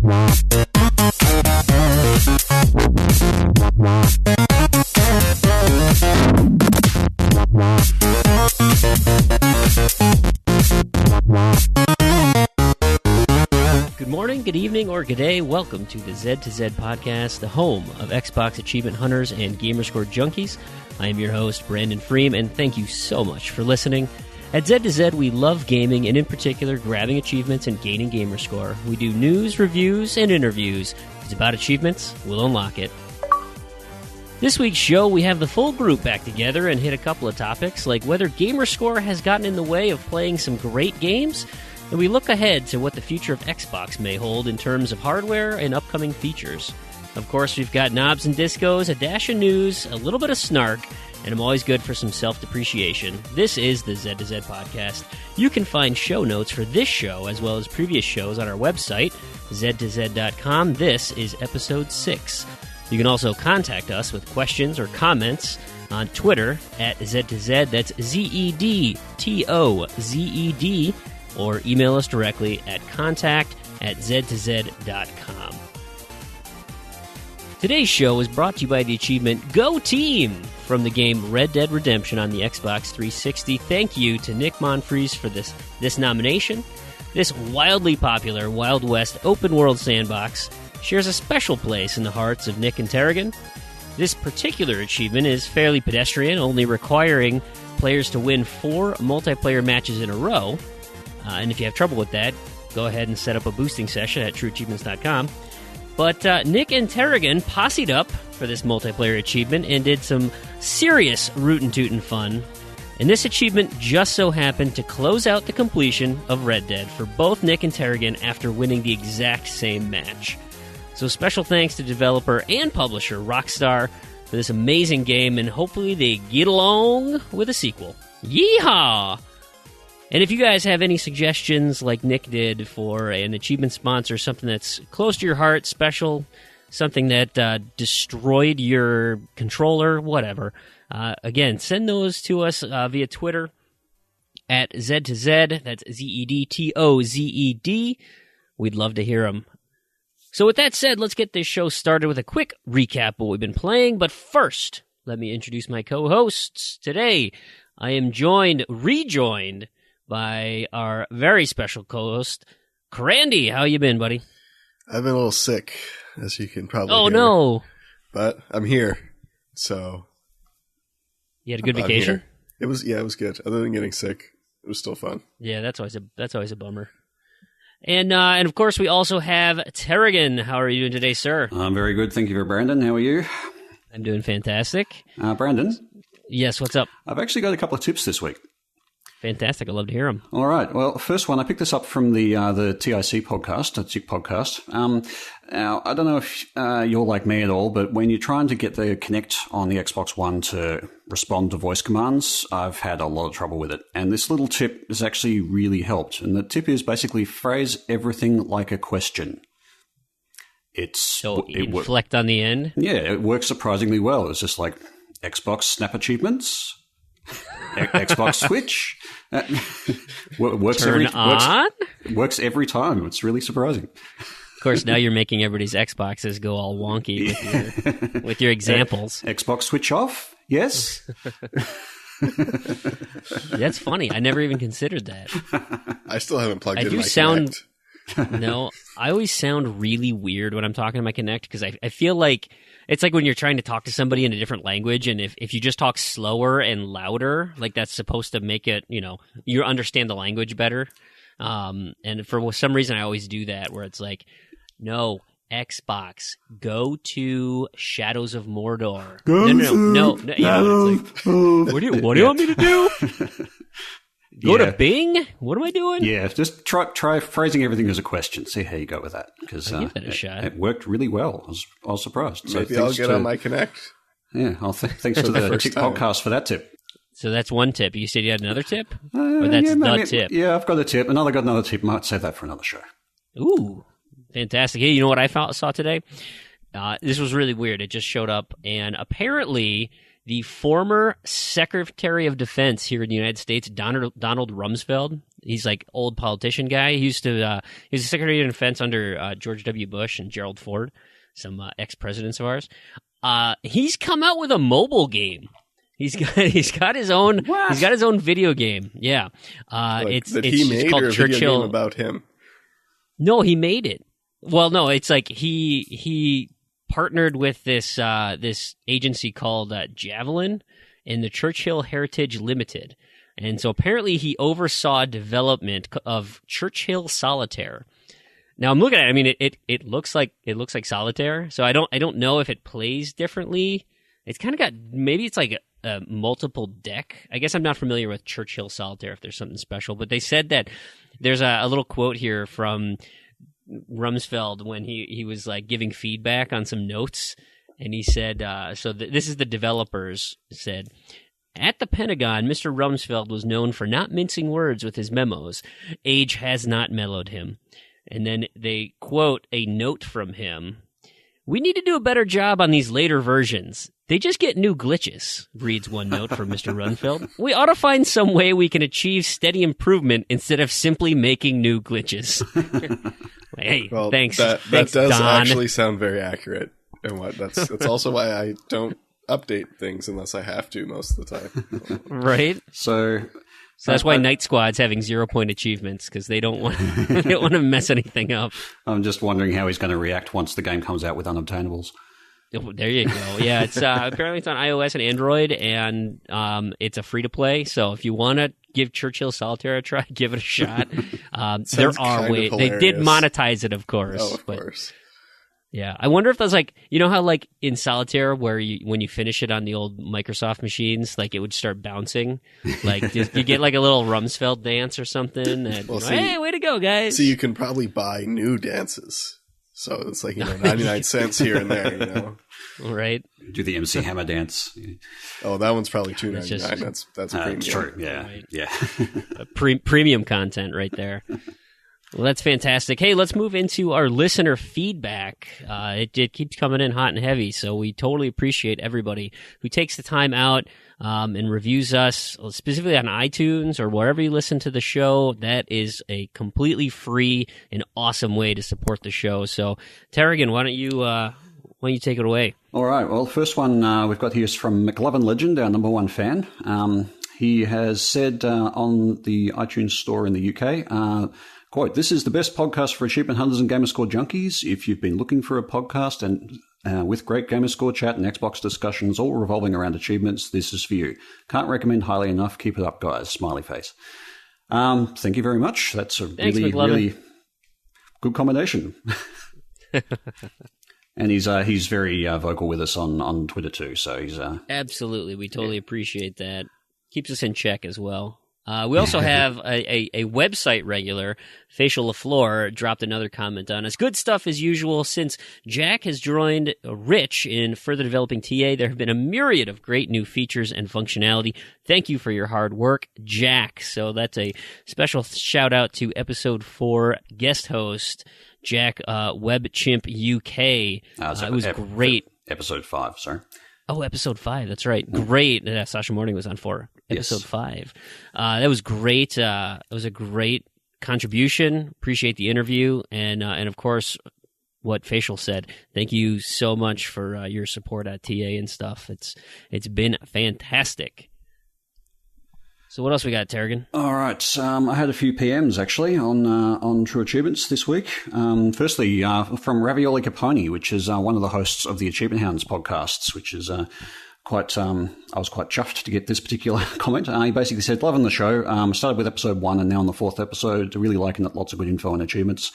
Good morning, good evening, or good day. Welcome to the Z2Z podcast, the home of Xbox achievement hunters and Gamerscore junkies. I am your host, Brandon Freem, and thank you so much for listening. At Z2Z, we love gaming, and in particular, grabbing achievements and gaining Gamerscore. We do news, reviews, and interviews. If it's about achievements, we'll unlock it. This week's show, we have the full group back together and hit a couple of topics, like whether Gamerscore has gotten in the way of playing some great games, and we look ahead to what the future of Xbox may hold in terms of hardware and upcoming features. Of course, we've got knobs and discos, a dash of news, a little bit of snark, and I'm always good for some self-depreciation. This is the Z2Z podcast. You can find show notes for this show as well as previous shows on our website, z2z.com. This is episode 6. You can also contact us with questions or comments on Twitter at Z2Z, that's ZEDTOZED, or email us directly at contact@z2z.com. Today's show is brought to you by the achievement Go Team from the game Red Dead Redemption on the Xbox 360. Thank you to Nick Monfries for this nomination. This wildly popular Wild West open-world sandbox shares a special place in the hearts of Nick and Terrigan. This particular achievement is fairly pedestrian, only requiring players to win 4 multiplayer matches in a row. And if you have trouble with that, go ahead and set up a boosting session at trueachievements.com. But Nick and Terrigan posseed up for this multiplayer achievement and did some serious rootin' tootin' fun. And this achievement just so happened to close out the completion of Red Dead for both Nick and Terrigan after winning the exact same match. So special thanks to developer and publisher Rockstar for this amazing game, and hopefully they get along with a sequel. Yeehaw! And if you guys have any suggestions like Nick did for an achievement sponsor, something that's close to your heart, special, something that destroyed your controller, whatever, again, send those to us via Twitter at Z2Z, that's ZEDTOZED. We'd love to hear them. So with that said, let's get this show started with a quick recap of what we've been playing. But first, let me introduce my co-hosts. Today, I am rejoined by our very special co-host, Crandy. How you been, buddy? I've been a little sick, as you can probably hear. No. But I'm here, so... You had a good vacation? It was good. Other than getting sick, it was still fun. Yeah, that's always a bummer. And of course, we also have Terrigan. How are you doing today, sir? I'm very good. Thank you, Brandon. How are you? I'm doing fantastic. Brandon? Yes, what's up? I've actually got a couple of tips this week. Fantastic. I'd love to hear them. All right. Well, first one, I picked this up from the TIC podcast, the TIC podcast. Now, I don't know if you're like me at all, but when you're trying to get the Kinect on the Xbox One to respond to voice commands, I've had a lot of trouble with it. And this little tip has actually really helped. And the tip is basically phrase everything like a question. Inflect on the end? Yeah, it works surprisingly well. It's just like Xbox Snap Achievements, Xbox Switch. Works every time. It's really surprising. Of course, now you're making everybody's Xboxes go all wonky with your examples. Xbox Switch off? Yes. That's funny. I never even considered that. I still haven't plugged in my Kinect. No, I always sound really weird when I'm talking to my Kinect because I feel like it's like when you're trying to talk to somebody in a different language, and if you just talk slower and louder, like that's supposed to make it, you understand the language better. And for some reason, I always do that where it's like, no, Xbox, go to Shadows of Mordor. No. Yeah, it's like, what do you want me to do? Go to Bing? What am I doing? Yeah, just try phrasing everything as a question. See how you go with that. Because give that a shot. It worked really well. I was surprised. Maybe I'll get on my Kinect. Yeah, thanks to the TIC podcast for that tip. So that's one tip. You said you had another tip? Or that's the tip? Yeah, I've got a tip. Got another tip. Might save that for another show. Ooh, fantastic. Hey, you know what I saw today? This was really weird. It just showed up, and apparently the former Secretary of Defense here in the United States, Donald Rumsfeld. He's like old politician guy. He was the Secretary of Defense under George W. Bush and Gerald Ford, some ex-presidents of ours. He's come out with a mobile game. He's got his own. What? He's got his own video game. Yeah, Like, that it's he made called or a video Churchill. game about him. No, he made it. Well, no, it's like he partnered with this agency called Javelin and the Churchill Heritage Limited, and so apparently he oversaw development of Churchill Solitaire. Now I'm looking at it. I mean, it looks like Solitaire. So I don't know if it plays differently. It's kind of got, maybe it's like a multiple deck. I guess I'm not familiar with Churchill Solitaire if there's something special, but they said that there's a little quote here from Rumsfeld when he was like giving feedback on some notes, and he said, this is the developers said, at the Pentagon, Mr. Rumsfeld was known for not mincing words with his memos. Age has not mellowed him. And then they quote a note from him. We need to do a better job on these later versions. They just get new glitches, reads one note from Mr. Rumsfeld. We ought to find some way we can achieve steady improvement instead of simply making new glitches. Hey, Well, thanks. That Thanks, does Don. actually sound very accurate. And that's also why I don't update things unless I have to most of the time. Right? So So that's why Night Squad's having 0-point achievements, because they don't want to mess anything up. I'm just wondering how he's going to react once the game comes out with unobtainables. Oh, there you go. Yeah, it's apparently it's on iOS and Android, and it's a free-to-play. So if you want to give Churchill Solitaire a try, give it a shot. There are ways. They did monetize it, of course. Oh, of course. Yeah, I wonder if that's like, you know how like in Solitaire where when you finish it on the old Microsoft machines, like it would start bouncing, like you get like a little Rumsfeld dance or something. And, hey, way to go, guys! So you can probably buy new dances. So it's like 99 cents here and there, Right? Do the MC Hammer dance. Oh, that one's probably $2.99. Just- That's premium. That's true. Yeah, Right. yeah. Premium content right there. Well, that's fantastic. Hey, let's move into our listener feedback. It keeps coming in hot and heavy, so we totally appreciate everybody who takes the time out and reviews us, specifically on iTunes or wherever you listen to the show. That is a completely free and awesome way to support the show. So, Terrigan, why don't you take it away? All right. Well, the first one we've got here is from McLovin Legend, our number one fan. He has said on the iTunes store in the UK, quote, "This is the best podcast for achievement hunters and Gamerscore junkies. If you've been looking for a podcast and with great Gamerscore chat and Xbox discussions all revolving around achievements, this is for you. Can't recommend highly enough. Keep it up, guys." Smiley face. Thank you very much. That's a Thanks, really, McLovin. really good combination. And he's very vocal with us on Twitter too. So he's Absolutely. We totally appreciate that. Keeps us in check as well. We also have a website regular, Facial LaFleur, dropped another comment on us. Good stuff as usual. Since Jack has joined Rich in further developing TA, there have been a myriad of great new features and functionality. Thank you for your hard work, Jack. So that's a special shout out to episode 4 guest host, Jack, WebChimp UK. It was great. Episode 5, sorry. Oh, episode 5. That's right. Great. Sasha Morning was on for episode 5. That was great. It was a great contribution. Appreciate the interview. And of course, what Facial said. Thank you so much for your support at TA and stuff. It's been fantastic. So what else we got, Terrigan? All right. I had a few PMs actually on True Achievements this week. Firstly, from Ravioli Capone, which is one of the hosts of the Achievement Hounds podcasts, which is I was quite chuffed to get this particular comment. He basically said, "Loving the show. Started with episode 1 and now on the 4th episode. Really liking it. Lots of good info and achievements."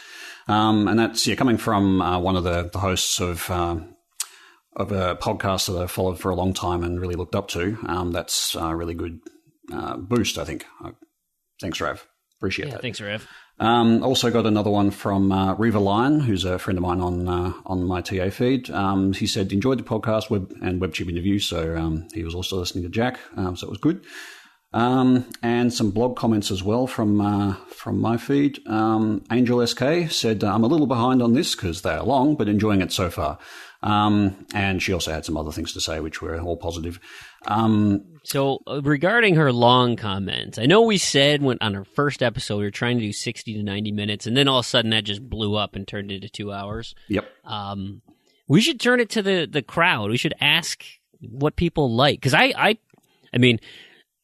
And that's coming from one of the hosts of a podcast that I've followed for a long time and really looked up to. That's a really good boost, I think. Thanks, Rav. Appreciate that. Thanks, Rev. Also got another one from Riva Lion, who's a friend of mine on my TA feed. He said, "Enjoyed the podcast web tube interview," so he was also listening to Jack, so it was good. And some blog comments as well from my feed. Angel SK said, I'm a little behind on this because they are long, but enjoying it so far. And she also had some other things to say, which were all positive. So regarding her long comments, I know we said on our first episode we were trying to do 60 to 90 minutes, and then all of a sudden that just blew up and turned into 2 hours. Yep. We should turn it to the crowd. We should ask what people like. Because I mean,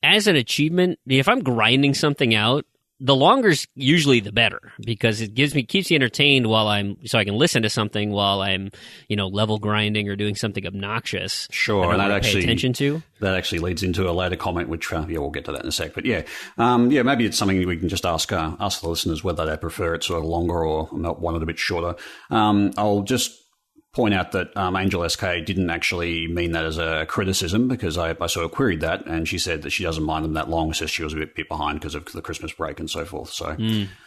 as an achievement, if I'm grinding something out, the longer's usually the better, because it keeps me entertained so I can listen to something while I'm, level grinding or doing something obnoxious. Sure, and that pay actually attention to. That actually leads into a later comment, which we'll get to that in a sec. But maybe it's something we can just ask the listeners whether they prefer it sort of longer or want it a bit shorter. I'll just point out that Angel SK didn't actually mean that as a criticism, because I sort of queried that, and she said that she doesn't mind them that long. It's just she was a bit behind because of the Christmas break and so forth. So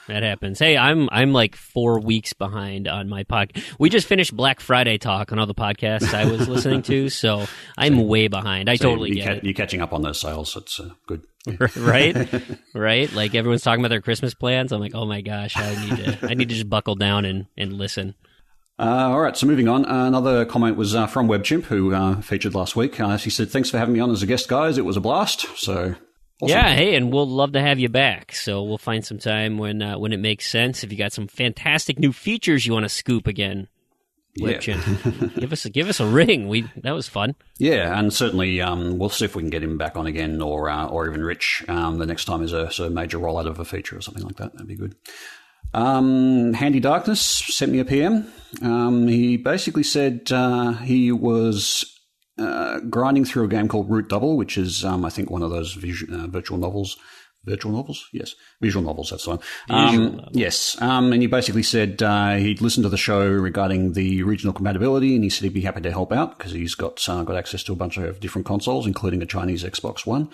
that happens. Hey, I'm like 4 weeks behind on my podcast. We just finished Black Friday talk on all the podcasts I was listening to, so I'm way behind. I totally get it. You're catching up on those sales. It's good. Right? Like everyone's talking about their Christmas plans. I'm like, oh my gosh, I need to just buckle down and listen. All right, so moving on. Another comment was from WebChimp, who featured last week. She said, thanks for having me on as a guest, guys. It was a blast. So, awesome. Yeah, hey, and we'll love to have you back. So we'll find some time when it makes sense. If you got some fantastic new features you want to scoop again, WebChimp, give us a ring. That was fun. Yeah, and certainly we'll see if we can get him back on again, or even Rich the next time is a sort of major rollout of a feature or something like that. That'd be good. Handy Darkness sent me a PM. He basically said he was grinding through a game called Root Double, which is, I think, one of those virtual novels. Virtual novels? Yes. Visual novels, that's the one. Yes. And he basically said he'd listened to the show regarding the regional compatibility, and he said he'd be happy to help out because he's got access to a bunch of different consoles, including a Chinese Xbox One.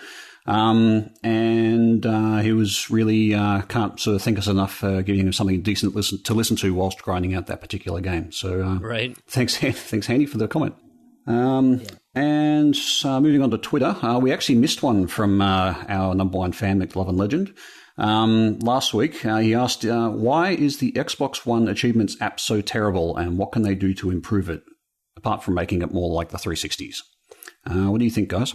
And he was really can't sort of thank us enough for giving him something decent to listen to whilst grinding out that particular game. So right. Thanks, Handy, for the comment. And moving on to Twitter, we actually missed one from our number one fan, McLovin Legend. Last week, he asked, why is the Xbox One Achievements app so terrible, and what can they do to improve it, apart from making it more like the 360s? What do you think, guys?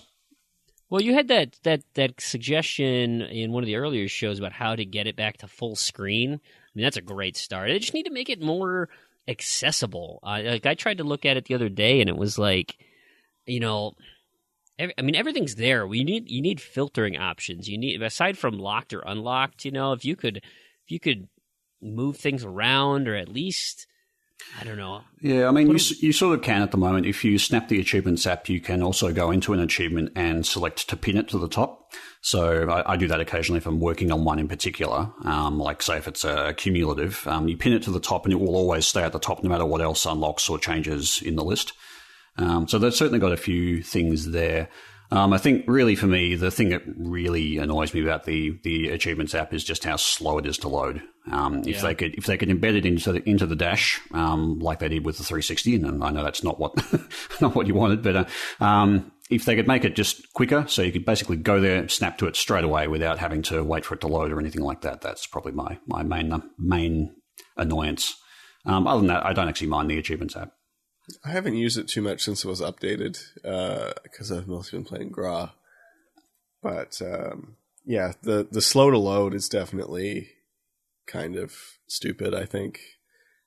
Well, you had that suggestion in one of the earlier shows about how to get it back to full screen. I mean, that's a great start. They just need to make it more accessible. I tried to look at it the other day, and it was like, everything's there. You need filtering options. You need, aside from locked or unlocked, if you could move things around, or at least, I don't know. Yeah, I mean, you sort of can at the moment. If you snap the Achievements app, you can also go into an achievement and select to pin it to the top. So I do that occasionally if I'm working on one in particular. Like, say, if it's a cumulative, you pin it to the top and it will always stay at the top no matter what else unlocks or changes in the list. So they've certainly got a few things there. I think really for me, the thing that really annoys me about the Achievements app is just how slow it is to load. If they could embed it into the dash, like they did with the 360, and I know that's not what not what you wanted, but if they could make it just quicker, so you could basically go there, snap to it straight away without having to wait for it to load or anything like that, that's probably my main annoyance. Other than that, I don't actually mind the Achievements app. I haven't used it too much since it was updated because I've mostly been playing Gra. But the slow to load is definitely kind of stupid, I think.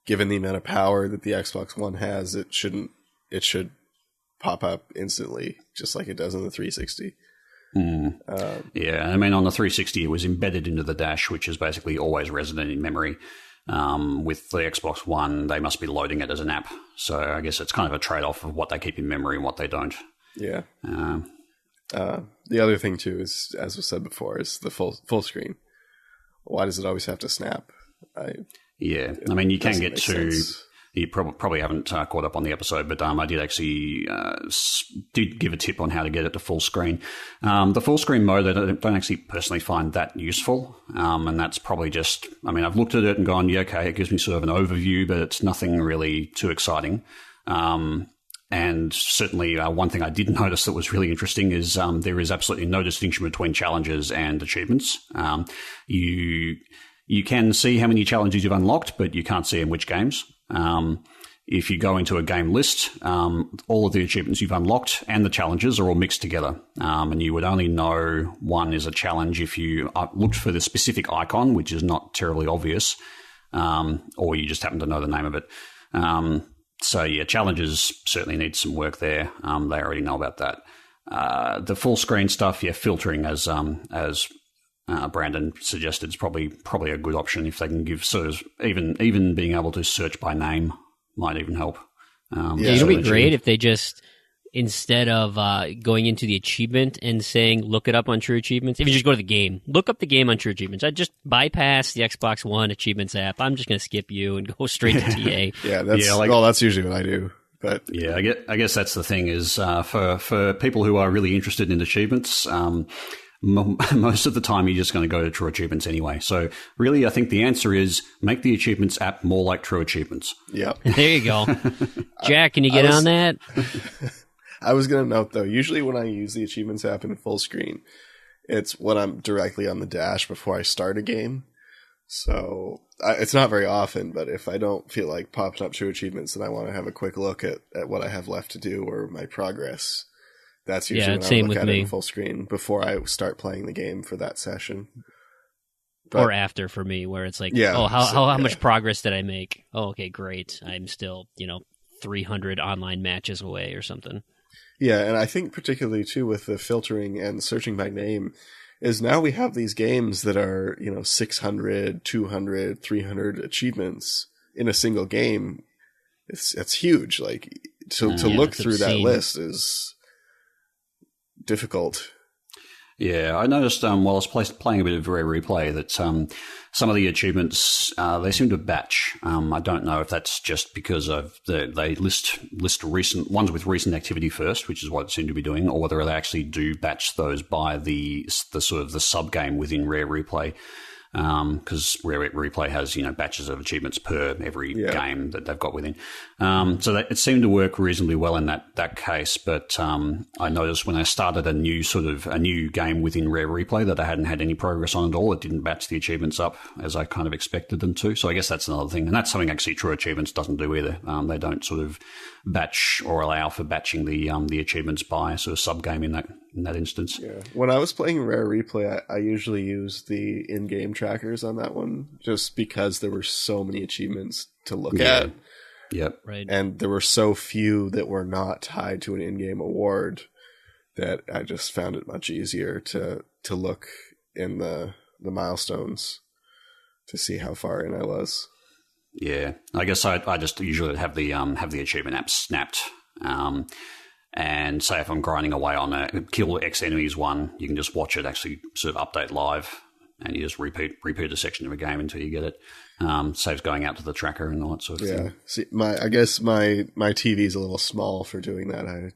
Given the amount of power that the Xbox One has, it should pop up instantly, just like it does on the 360. Yeah, I mean, on the 360, it was embedded into the dash, which is basically always resident in memory. With the Xbox One, they must be loading it as an app. So I guess it's kind of a trade-off of what they keep in memory and what they don't. Yeah. The other thing, too, is, as was said before, is the full screen. Why does it always have to snap? I mean, you can get to... Sense. You probably haven't caught up on the episode, but I did actually did give a tip on how to get it to full screen. The full screen mode, I don't actually personally find that useful, and that's probably just, I mean, I've looked at it and gone, yeah, okay, it gives me sort of an overview, but it's nothing really too exciting. And And certainly one thing I did notice that was really interesting is there is absolutely no distinction between challenges and achievements. You can see how many challenges you've unlocked, but you can't see in which games. If you go into a game list, all of the achievements you've unlocked and the challenges are all mixed together. And you would only know one is a challenge if you looked for the specific icon, which is not terribly obvious, or you just happen to know the name of it. So, yeah, challenges certainly need some work there. They already know about that. The full screen stuff, filtering as Brandon suggested is probably a good option if they can give sort of even being able to search by name might even help. It'll be great if they just, instead of going into the achievement and saying, look it up on True Achievements, if you just go to the game, look up the game on True Achievements. I just bypass the Xbox One Achievements app. I'm just going to skip you and go straight to TA. That's usually what I do. But yeah, I guess that's the thing is for people who are really interested in achievements, most of the time you're just going to go to True Achievements anyway. So really, I think the answer is make the Achievements app more like True Achievements. Yeah. There you go. Jack, can you get on that? I was going to note, though, usually when I use the Achievements app in full screen, it's when I'm directly on the dash before I start a game. So it's not very often, but if I don't feel like popping up True Achievements and I want to have a quick look at what I have left to do or my progress, that's usually when I look at it in full screen before I start playing the game for that session. Or after for me, where it's like, how much progress did I make? Oh, okay, great. I'm still, 300 online matches away or something. Yeah, and I think particularly, too, with the filtering and searching by name, is now we have these games that are, 600, 200, 300 achievements in a single game. It's huge. Like, to look through that list is difficult. Yeah, I noticed while I was playing a bit of Rare Replay that some of the achievements, they seem to batch. I don't know if that's just because of they list recent ones with recent activity first, which is what it seemed to be doing, or whether they actually do batch those by the sort of the sub-game within Rare Replay. Because Rare Replay has, batches of achievements per every game that they've got within. So it seemed to work reasonably well in that case. But I noticed when I started a new game within Rare Replay that I hadn't had any progress on at all. It didn't batch the achievements up as I kind of expected them to. So I guess that's another thing. And that's something actually True Achievements doesn't do either. They don't sort of batch or allow for batching the achievements by sort of sub-game in that instance. Yeah. When I was playing Rare Replay, I usually used the in-game trackers on that one just because there were so many achievements to look at. Yep. Right. And there were so few that were not tied to an in-game award that I just found it much easier to look in the milestones to see how far in I was. Yeah. I guess I just usually have the achievement app snapped. And say if I'm grinding away on a kill X enemies one, you can just watch it actually sort of update live, and you just repeat a section of a game until you get it. Saves going out to the tracker and all that sort of thing. Yeah, see, I guess my TV is a little small for doing that. I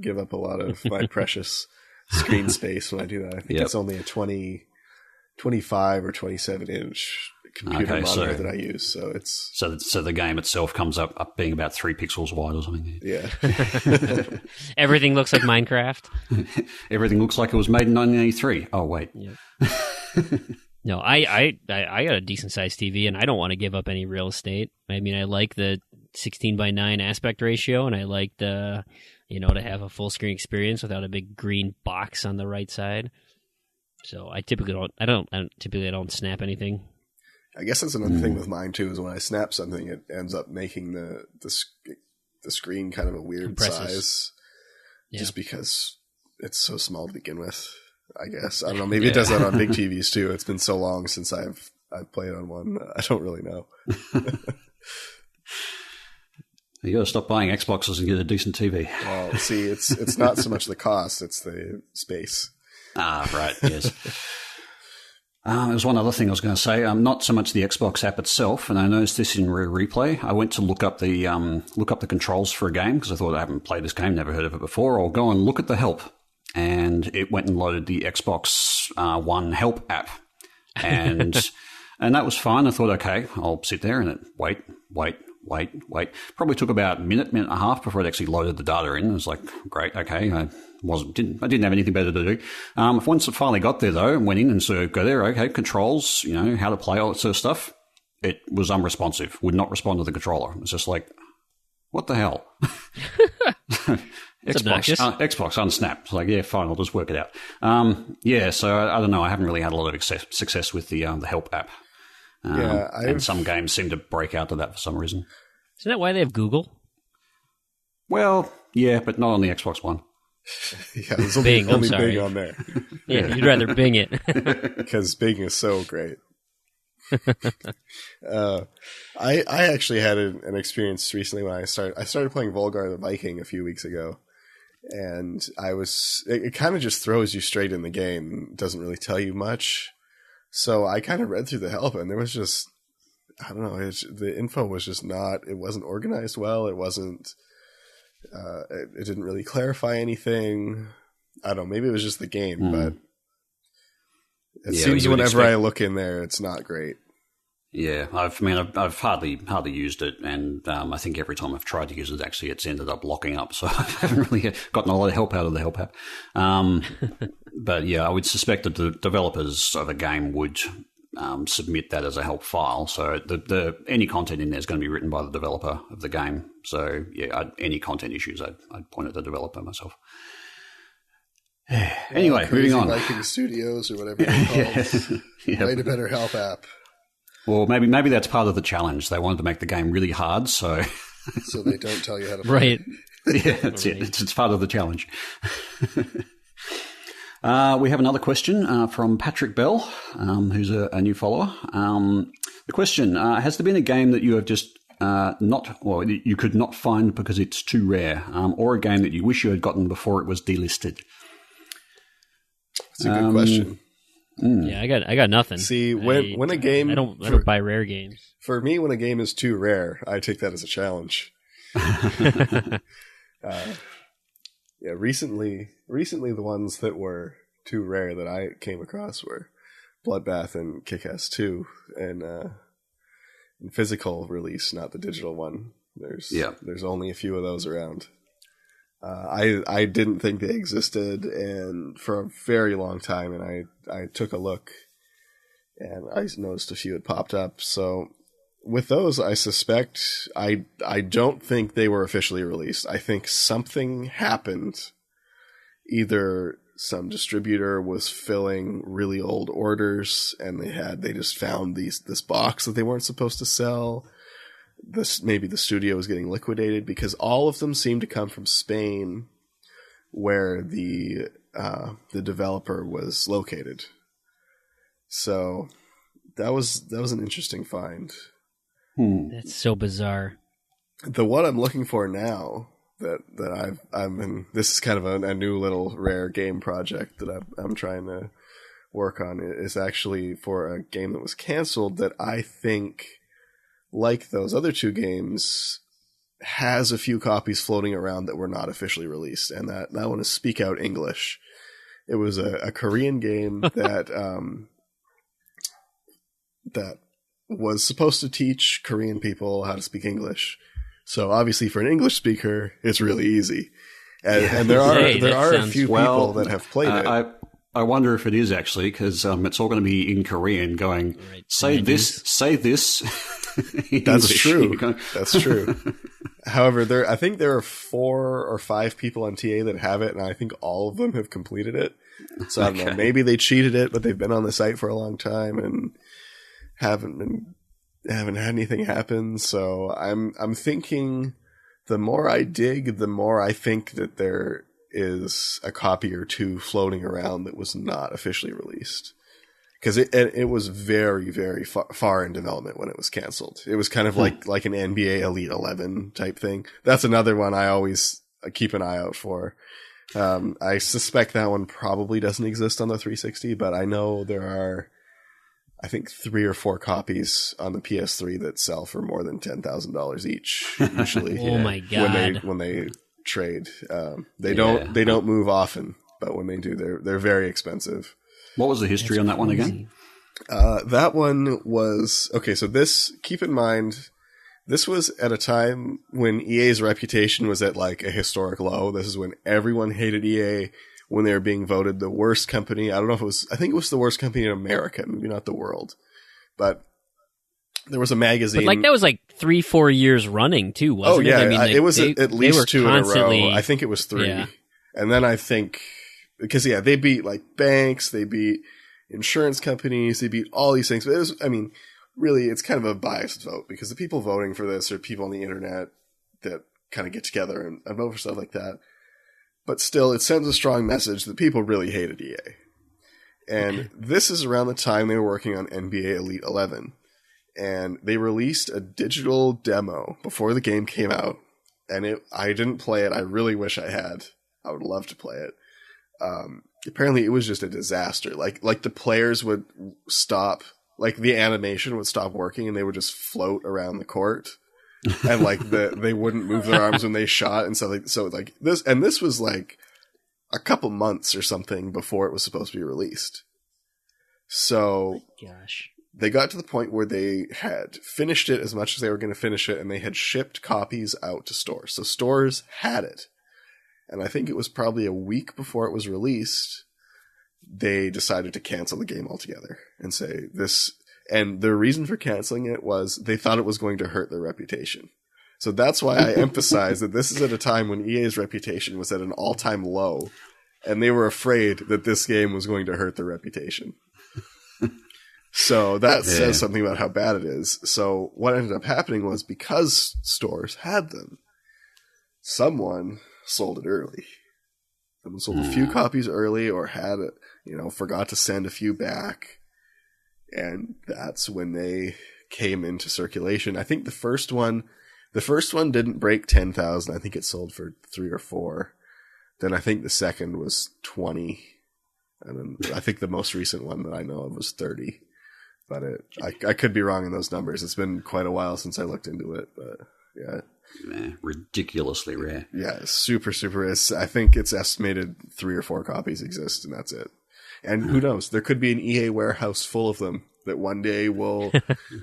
give up a lot of my precious screen space when I do that. I think it's only a 25 or 27 inch computer monitor that I use, so it's so the game itself comes up being about 3 pixels wide or something. Yeah. Everything looks like Minecraft. Everything looks like it was made in 1983. Oh wait. Yep. No, I got a decent sized TV, and I don't want to give up any real estate. I mean, I like the 16:9 aspect ratio, and I like the to have a full screen experience without a big green box on the right side. So I typically don't snap anything. I guess that's another thing with mine too, is when I snap something, it ends up making the screen kind of a weird size, just because it's so small to begin with. I guess I don't know. Maybe it does that on big TVs too. It's been so long since I've played on one. I don't really know. You got to stop buying Xboxes and get a decent TV. Well, see, it's not so much the cost; it's the space. Ah, right. Yes. There's one other thing I was going to say. Not so much the Xbox app itself, and I noticed this in Rare Replay. I went to look up the controls for a game because I thought I haven't played this game, never heard of it before. I'll go and look at the help, and it went and loaded the Xbox One help app, and and that was fine. I thought, okay, I'll sit there and wait, wait. Probably took about a minute and a half before it actually loaded the data in. It was like, great, okay. I didn't have anything better to do. Once it finally got there though, and went in and sort of go there, okay, controls, how to play, all that sort of stuff. It was unresponsive. Would not respond to the controller. It's just like, what the hell? Xbox unsnap. It's like, yeah, fine, I'll just work it out. So I don't know. I haven't really had a lot of success with the help app. And some games seem to break out to that for some reason. Isn't that why they have Google? Well, yeah, but not on the Xbox One. Yeah, there's only Bing on there. Yeah, you'd rather Bing it. Because Bing is so great. I actually had an experience recently when I started playing Volgar the Viking a few weeks ago, and it kind of just throws you straight in the game, doesn't really tell you much. So I kind of read through the help, and there was just, I don't know, the info was just it wasn't organized well. It wasn't, it didn't really clarify anything. I don't know, maybe it was just the game, but it seems whenever I look in there, it's not great. Yeah, I've hardly used it, and I think every time I've tried to use it, actually, it's ended up locking up. So I haven't really gotten a lot of help out of the help app. But yeah, I would suspect that the developers of a game would submit that as a help file. So any content in there is going to be written by the developer of the game. So yeah, any content issues, I'd point at the developer myself. Anyway, moving on. Viking Studios or whatever they're called. Made a better help app. Well, maybe that's part of the challenge. They wanted to make the game really hard, so they don't tell you how to play. Right. Yeah, that's it. It's part of the challenge. We have another question from Patrick Bell, who's a new follower. The question, has there been a game that you have just you could not find because it's too rare, or a game that you wish you had gotten before it was delisted? That's a good question. Yeah, I got nothing. See, when a game, I don't buy rare games. For me, when a game is too rare, I take that as a challenge. Recently the ones that were too rare that I came across were Bloodbath and Kick-Ass 2, and in physical release, not the digital one. There's only a few of those around. I didn't think they existed, and for a very long time, and I took a look, and I noticed a few had popped up. So with those, I suspect I don't think they were officially released. I think something happened. Either some distributor was filling really old orders, and they just found this box that they weren't supposed to sell. Maybe the studio was getting liquidated, because all of them seem to come from Spain, where the developer was located. So that was an interesting find. That's so bizarre. The one I'm looking for now that I'm in, this is kind of a new little rare game project that I'm trying to work on, is actually for a game that was canceled that I think, like those other two games, has a few copies floating around that were not officially released, and that one is Speak Out English. It was a Korean game that that was supposed to teach Korean people how to speak English. So obviously, for an English speaker, it's really easy, and there are a few people that have played it. I wonder if it is actually, because it's all going to be in Korean. Going, say this. That's true. That's true. However, I think there are 4 or 5 people on TA that have it, and I think all of them have completed it. So I don't know. Maybe they cheated it, but they've been on the site for a long time and haven't had anything happen. So I'm thinking, the more I dig, the more I think that there is a copy or two floating around that was not officially released. Because it was very, very far in development when it was canceled. It was kind of like an NBA Elite 11 type thing. That's another one I always keep an eye out for. I suspect that one probably doesn't exist on the 360, but I know there are, I think, 3 or 4 copies on the PS3 that sell for more than $10,000 each. Usually, oh my god! When they trade, they don't move often, but when they do, they're very expensive. What was the history on that one again? That one was, okay, so keep in mind, this was at a time when EA's reputation was at like a historic low. This is when everyone hated EA, when they were being voted the worst company. I don't know if it was, I think it was the worst company in America, maybe not the world. But there was a magazine. But like that was like 3-4 years running too, wasn't it? Oh yeah, I mean, like, it was at least 2 in a row. I think it was 3. Yeah. And then I think, because they beat like banks, they beat insurance companies, they beat all these things. But it was, I mean, really, it's kind of a biased vote because the people voting for this are people on the internet that kind of get together and vote for stuff like that. But still, it sends a strong message that people really hated EA. And this is around the time they were working on NBA Elite 11. And they released a digital demo before the game came out. And I didn't play it. I really wish I had. I would love to play it. Apparently, it was just a disaster. Like the players would stop, like the animation would stop working, and they would just float around the court, and like they wouldn't move their arms when they shot, and so like this. And this was like a couple months or something before it was supposed to be released. So, gosh, they got to the point where they had finished it as much as they were going to finish it, and they had shipped copies out to stores. So stores had it. And I think it was probably a week before it was released, they decided to cancel the game altogether and say this. And their reason for canceling it was they thought it was going to hurt their reputation. So that's why I emphasize that this is at a time when EA's reputation was at an all-time low, and they were afraid that this game was going to hurt their reputation. So that says something about how bad it is. So what ended up happening was, because stores had them, someone sold it early. Someone sold a few copies early, or had it, forgot to send a few back. And that's when they came into circulation. I think the first one didn't break 10,000. I think it sold for 3 or 4. Then I think the second was 20. And then I think the most recent one that I know of was 30. But I could be wrong in those numbers. It's been quite a while since I looked into it. But yeah. Ridiculously rare. Yeah, super, super rare. I think it's estimated 3 or 4 copies exist, and that's it. And who knows? There could be an EA warehouse full of them that one day will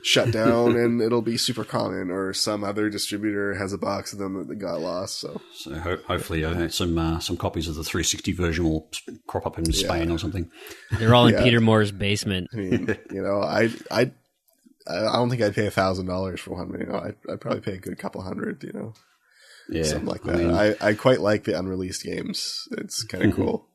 shut down and it'll be super common, or some other distributor has a box of them that got lost. So hopefully some copies of the 360 version will crop up in Spain or something. They're all in Peter Moore's basement. I mean, I don't think I'd pay $1,000 for one. I'd probably pay a good couple hundred, something like that. I quite like the unreleased games. It's kind of cool.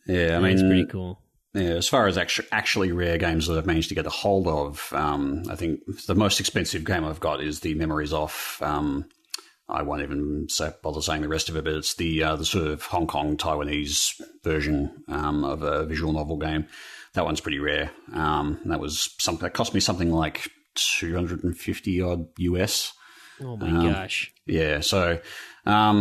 Yeah, I mean, it's pretty cool. Yeah, as far as actually rare games that I've managed to get a hold of, I think the most expensive game I've got is the Memories Off. I won't even bother saying the rest of it, but it's the sort of Hong Kong Taiwanese version of a visual novel game. That one's pretty rare. That cost me something like $250 odd US. Oh my gosh! Yeah, so that's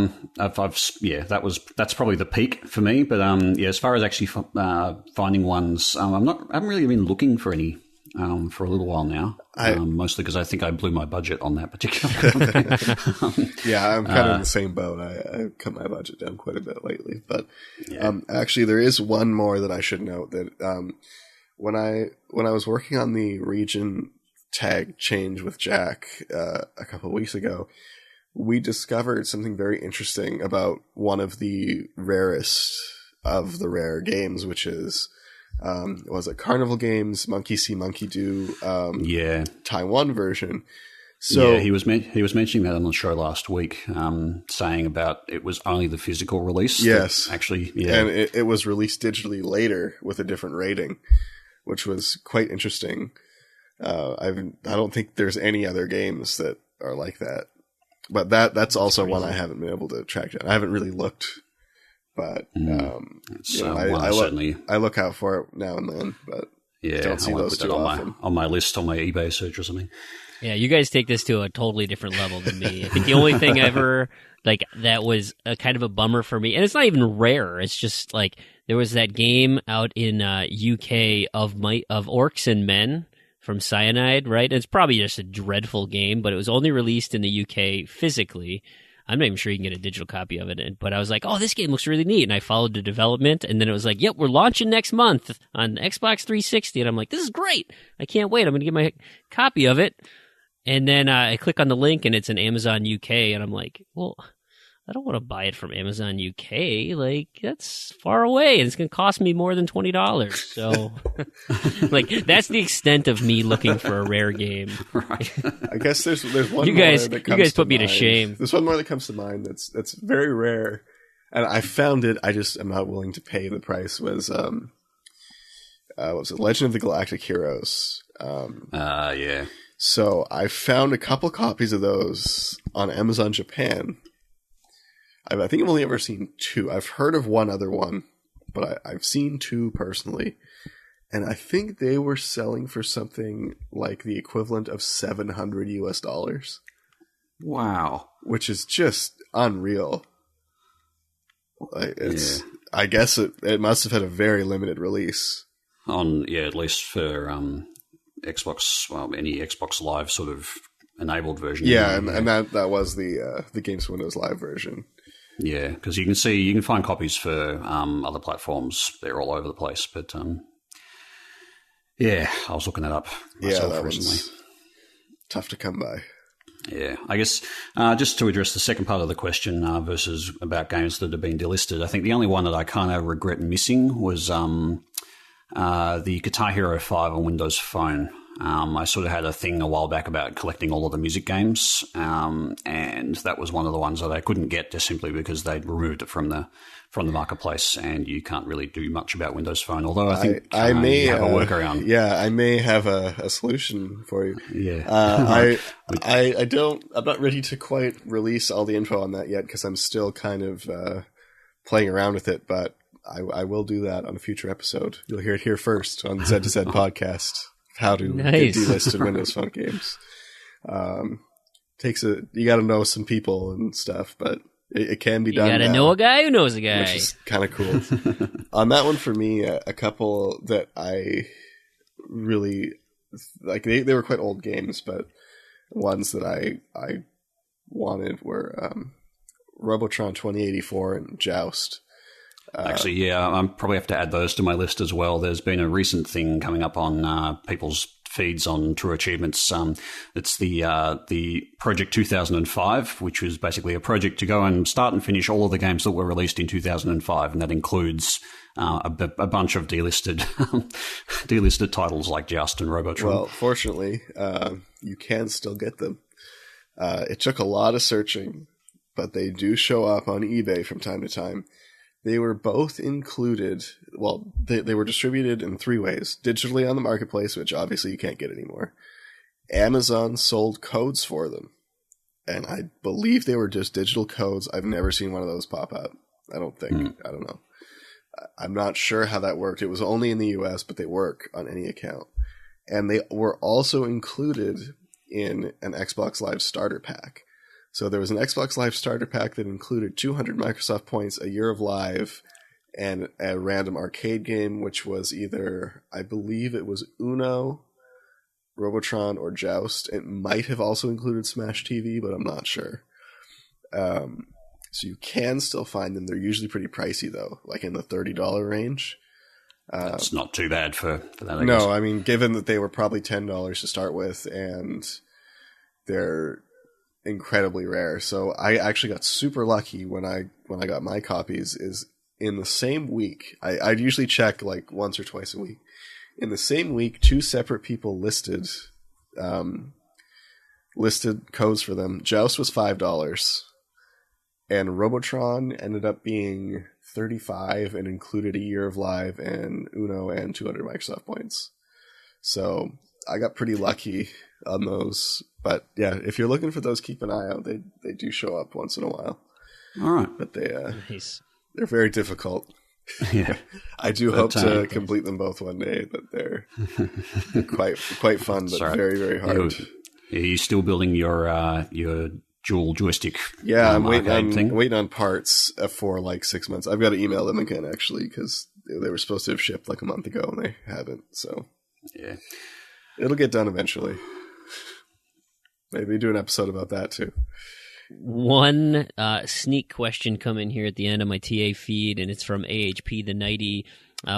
probably the peak for me. But as far as actually finding ones, I haven't really been looking for any for a little while now. Mostly because I think I blew my budget on that particular company. Yeah, I'm kind of in the same boat. I cut my budget down quite a bit lately. But actually, there is one more that I should note, that when I was working on the region tag change with Jack a couple of weeks ago, we discovered something very interesting about one of the rarest of the rare games, which is was it Carnival Games Monkey See Monkey Do Taiwan version. So he was mentioning that on the show last week, saying about it was only the physical release. Yes, actually, and it was released digitally later with a different rating, which was quite interesting. I don't think there's any other games that are like that, but that's also one I haven't been able to track down. I haven't really looked, but I look out for it now and then, but don't see those too often on my list on my eBay search or something. Yeah, you guys take this to a totally different level than me. I think the only thing ever that was a kind of a bummer for me, and it's not even rare. It's just like there was that game out in UK of Orcs and Men from Cyanide, right? It's probably just a dreadful game, but it was only released in the UK physically. I'm not even sure you can get a digital copy of it, but I was like, oh, this game looks really neat, and I followed the development, and then it was like, yep, we're launching next month on Xbox 360, and I'm like, this is great. I can't wait. I'm going to get my copy of it. And then I click on the link, and it's an Amazon UK, and I'm like, well, I don't want to buy it from Amazon UK. Like, that's far away, and it's going to cost me more than $20. So, like, that's the extent of me looking for a rare game. Right. I guess there's one you more guys, that you comes guys to put me to mind. shame. There's one more that comes to mind that's very rare, and I found it. I just am not willing to pay the price. Was what was it? Legend of the Galactic Heroes. Yeah. So I found a couple copies of those on Amazon Japan. I think I've only ever seen two. I've heard of one other one, but I've seen two personally. And I think they were selling for something like the equivalent of $700 Wow. which is just unreal. I guess it must have had a very limited release. At least for Xbox, well, any Xbox Live sort of enabled version. Yeah, and that was the Games Windows Live version. Yeah, because you can find copies for other platforms. They're all over the place, but I was looking that up myself recently. One's tough to come by. Yeah, I guess just to address the second part of the question versus about games that have been delisted, I think the only one that I kind of regret missing was the Guitar Hero 5 on Windows Phone. I sort of had a thing a while back about collecting all of the music games, and that was one of the ones that I couldn't get just simply because they'd removed it from the marketplace, and you can't really do much about Windows Phone. Although I think I may have a workaround. Yeah, I may have a solution for you. Yeah, I'm not ready to quite release all the info on that yet because I'm still kind of playing around with it, but I will do that on a future episode. You'll hear it here first on the Z2Z podcast. How to get delisted Windows Phone games. You got to know some people and stuff, but it can be done. You got to know a guy who knows a guy, which is kind of cool. On that one, for me, a couple that I really like. They were quite old games, but ones that I wanted were Robotron 2084 and Joust. Actually, yeah, I probably have to add those to my list as well. There's been a recent thing coming up on people's feeds on True Achievements. It's the Project 2005, which was basically a project to go and start and finish all of the games that were released in 2005, and that includes a bunch of delisted titles like Joust and Robotron. Well, fortunately, you can still get them. It took a lot of searching, but they do show up on eBay from time to time. They were both included, well, they were distributed in three ways. Digitally on the marketplace, which obviously you can't get anymore. Amazon sold codes for them. And I believe they were just digital codes. I've never seen one of those pop up. I don't think. I don't know. I'm not sure how that worked. It was only in the US, but they work on any account. And they were also included in an Xbox Live starter pack. So there was an Xbox Live starter pack that included 200 Microsoft points, a year of live, and a random arcade game, which was either, I believe it was Uno, Robotron, or Joust. It might have also included Smash TV, but I'm not sure. So you can still find them. They're usually pretty pricey, though, like in the $30 range. That's not too bad for that, I guess. No, I mean, given that they were probably $10 to start with, and they're incredibly rare. So I actually got super lucky when I got my copies. Is in the same week. I'd usually check like once or twice a week. In the same week, two separate people listed codes for them. Joust was $5, and Robotron ended up being $35 and included a year of live and Uno and 200 Microsoft points. So I got pretty lucky on those. But yeah, if you're looking for those, keep an eye out. They do show up once in a while. All right. But they're very difficult. Yeah. I do hope to complete them both one day, but they're quite fun, but very, very hard. Are you still building your dual joystick? Yeah, I'm waiting on parts for like 6 months. I've got to email them again, actually, because they were supposed to have shipped like a month ago, and they haven't. So yeah, it'll get done eventually. Maybe do an episode about that too. One sneak question coming here at the end of my TA feed, and it's from AHP the Nighty.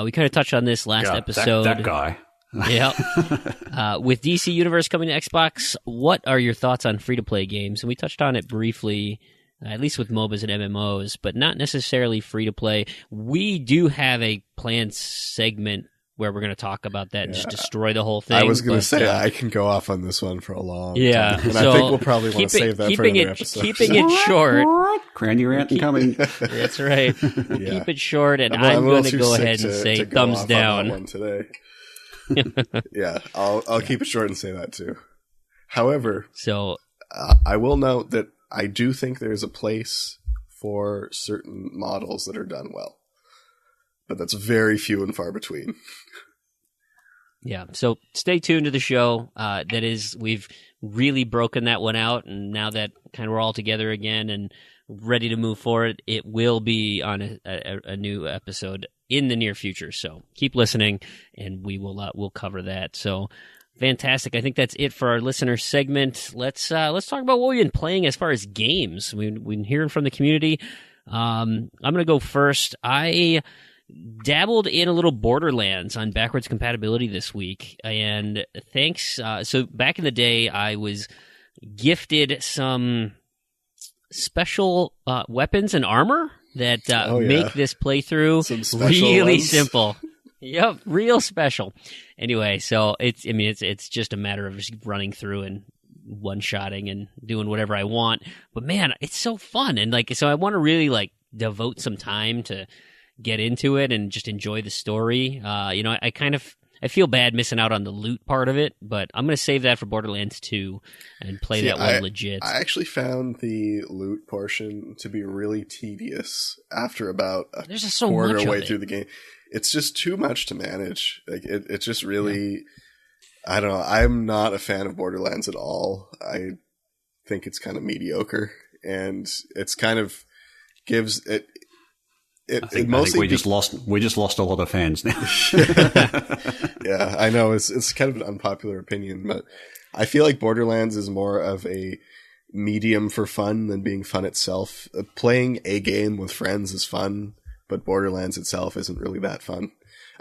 We kind of touched on this last episode. That guy. Yeah. With DC Universe coming to Xbox, what are your thoughts on free-to-play games? And we touched on it briefly, at least with MOBAs and MMOs, but not necessarily free-to-play. We do have a planned segment where we're going to talk about that and just destroy the whole thing. I was going to say, I can go off on this one for a long time. And so I think we'll probably want to save that for another episode. Keeping it short. Cranny rant incoming. That's right. Keep it short, and I'm going to go ahead and say thumbs down. On that one today. Yeah, I'll keep it short and say that too. However, I will note that I do think there's a place for certain models that are done well. But that's very few and far between. Yeah, so stay tuned to the show. We've really broken that one out, and now that kind of we're all together again and ready to move forward, it will be on a new episode in the near future. So keep listening, and we'll cover that. So fantastic! I think that's it for our listener segment. Let's talk about what we've been playing as far as games. We've been hearing from the community. I'm going to go first. I dabbled in a little Borderlands on backwards compatibility this week, and thanks. So back in the day, I was gifted some special weapons and armor that make this playthorroughs really simple. Yep, real special. Anyway, so it's just a matter of just running through and one-shotting and doing whatever I want. But man, it's so fun, and so I want to really devote some time to get into it and just enjoy the story. I feel bad missing out on the loot part of it, but I'm going to save that for Borderlands 2 and play that one legit. I actually found the loot portion to be really tedious after about a quarter way through the game. It's just too much to manage. It just really, I don't know. I'm not a fan of Borderlands at all. I think it's kind of mediocre, and it's kind of gives it. I think we just lost a lot of fans now. Yeah, I know it's kind of an unpopular opinion, but I feel like Borderlands is more of a medium for fun than being fun itself. Playing a game with friends is fun, but Borderlands itself isn't really that fun.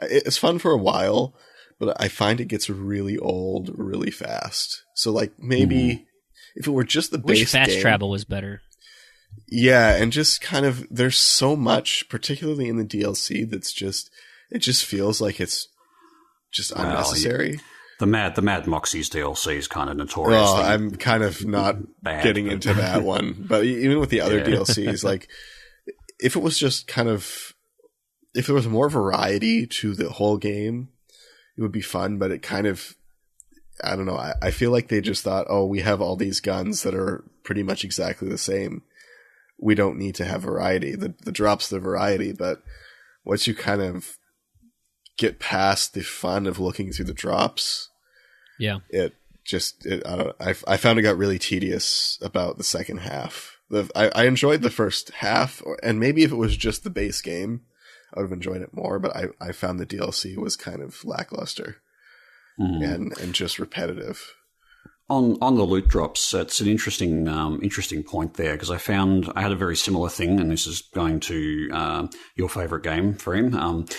It's fun for a while, but I find it gets really old really fast. So maybe if it were just the base game, fast travel was better. Yeah, and just kind of, there's so much, particularly in the DLC, it just feels like it's just unnecessary. The Mad Moxie's DLC is kind of notorious. Oh, I'm kind of not getting into that one. But even with the other DLCs, if it was just if there was more variety to the whole game, it would be fun, but it kind of, I don't know, I feel like they just thought, we have all these guns that are pretty much exactly the same. We don't need to have variety. The drop's the variety, but once you kind of get past the fun of looking through the drops, I found it got really tedious about the second half. I enjoyed the first half, and maybe if it was just the base game, I would have enjoyed it more, but I found the DLC was kind of lackluster and just repetitive. On the loot drops, it's an interesting point there, because I had a very similar thing, and this is going to your favourite game, Freem.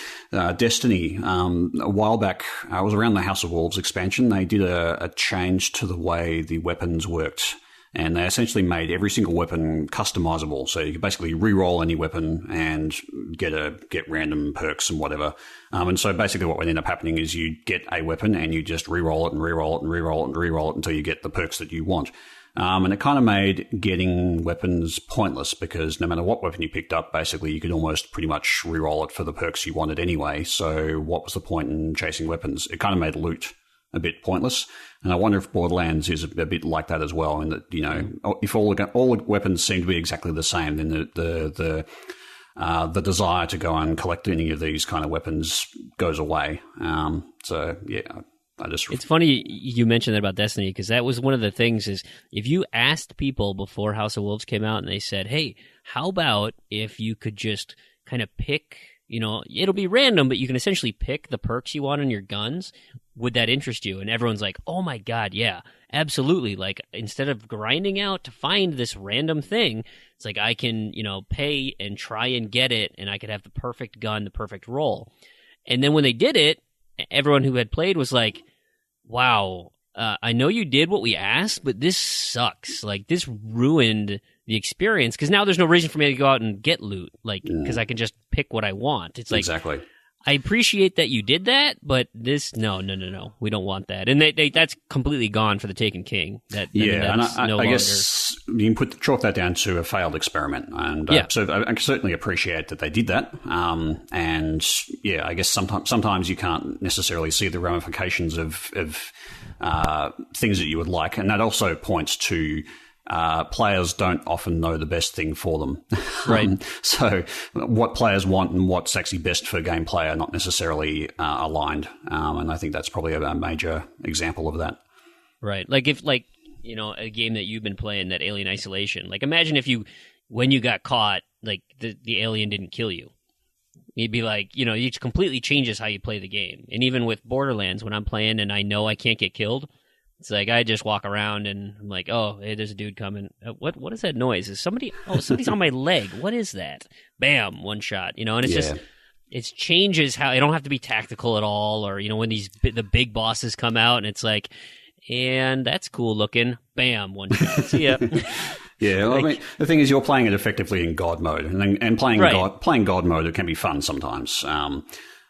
Destiny. A while back, I was around the House of Wolves expansion. They did a change to the way the weapons worked, and they essentially made every single weapon customizable. So you could basically re-roll any weapon and get random perks and whatever. And so basically what would end up happening is you get a weapon and you just re-roll it and re-roll it and re-roll it and re-roll it until you get the perks that you want. And it kind of made getting weapons pointless, because no matter what weapon you picked up, basically you could almost pretty much re-roll it for the perks you wanted anyway. So what was the point in chasing weapons? It kind of made loot a bit pointless. And I wonder if Borderlands is a bit like that as well, in that, if all the weapons seem to be exactly the same, then the desire to go and collect any of these kind of weapons goes away. It's funny you mentioned that about Destiny, because that was one of the things is, if you asked people before House of Wolves came out and they said, hey, how about if you could just kind of pick, it'll be random, but you can essentially pick the perks you want on your guns. Would that interest you? And everyone's like, oh my God, yeah, absolutely. Instead of grinding out to find this random thing, it's like I can, pay and try and get it, and I could have the perfect gun, the perfect roll. And then when they did it, everyone who had played was like, wow, I know you did what we asked, but this sucks. Like, this ruined the experience, because now there's no reason for me to go out and get loot, like, because I can just pick what I want. It's like, exactly. I appreciate that you did that, but this, no, we don't want that. And that's completely gone for the Taken King. I guess you can chalk that down to a failed experiment. And so I certainly appreciate that they did that. And yeah, I guess sometimes you can't necessarily see the ramifications of things that you would like. And that also points to players don't often know the best thing for them. Right. So what players want and what's actually best for gameplay are not necessarily aligned. And I think that's probably a major example of that. Right. Like if, like, you know, a game that you've been playing, that Alien Isolation, like imagine if when you got caught, like the alien didn't kill you. You'd be like, you know, it completely changes how you play the game. And even with Borderlands, when I'm playing and I know I can't get killed, it's like I just walk around and I'm like, oh, hey, there's a dude coming. What is that noise? Is somebody? Oh, somebody's on my leg. What is that? Bam, one shot. You know, and it's just it changes how. I don't have to be tactical at all, or you know, when the big bosses come out and it's like, and that's cool looking. Bam, one shot. See ya. Yeah, well, I mean, the thing is, you're playing it effectively in God mode, and playing God mode, it can be fun sometimes.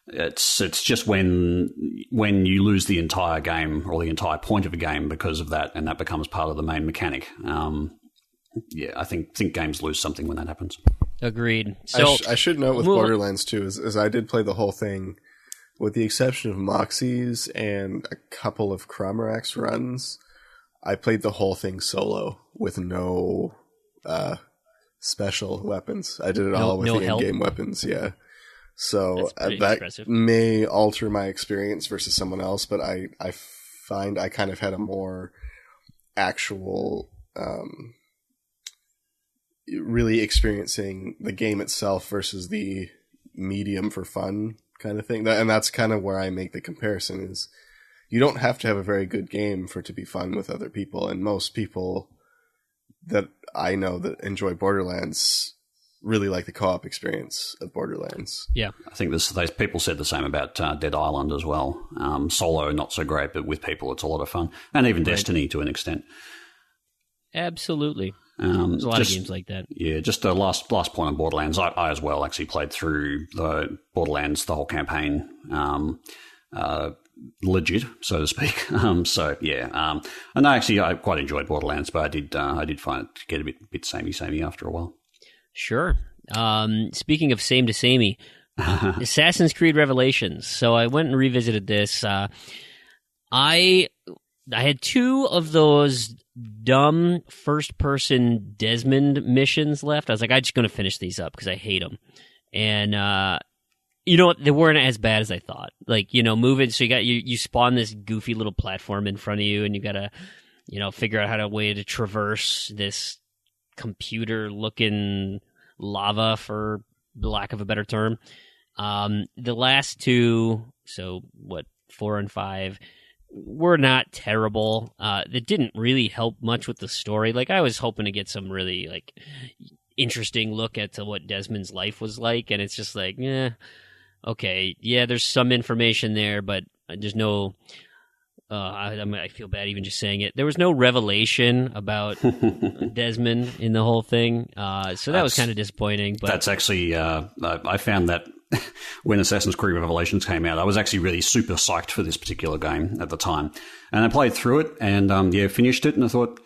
It's just when you lose the entire game or the entire point of a game because of that, and that becomes part of the main mechanic. I think games lose something when that happens. Agreed. So I should note with Borderlands 2 is I did play the whole thing, with the exception of Moxie's and a couple of Cromarax runs. I played the whole thing solo with no special weapons. I did it all with the in-game weapons, yeah. So that impressive. May alter my experience versus someone else, but I find I kind of had a more actual really experiencing the game itself versus the medium for fun kind of thing. And that's kind of where I make the comparison is you don't have to have a very good game for it to be fun with other people. And most people that I know that enjoy Borderlands really like the co-op experience of Borderlands. Yeah. I think people said the same about Dead Island as well. Solo, not so great, but with people, it's a lot of fun. And even Destiny to an extent. Absolutely. There's a lot of games like that. Yeah, just a last point on Borderlands. I as well actually played through the Borderlands, the whole campaign, legit, so to speak. And I quite enjoyed Borderlands, but I did find it to get a bit samey after a while. Sure. Speaking of same to samey, Assassin's Creed Revelations. So I went and revisited this. I had two of those dumb first-person Desmond missions left. I was like, I'm just going to finish these up because I hate them. And you know what? They weren't as bad as I thought. Like, you know, moving. So you spawn this goofy little platform in front of you, and you got to, you know, figure out a way to traverse this computer-looking lava, for lack of a better term. The last two, 4 and 5, were not terrible. It didn't really help much with the story. Like, I was hoping to get some really, like, interesting look at what Desmond's life was like, and it's just like, okay, yeah, there's some information there, but there's no... I feel bad even just saying it. There was no revelation about Desmond in the whole thing, so that was kind of disappointing. But that's actually, I found that when Assassin's Creed Revelations came out, I was actually really super psyched for this particular game at the time, and I played through it and finished it, and I thought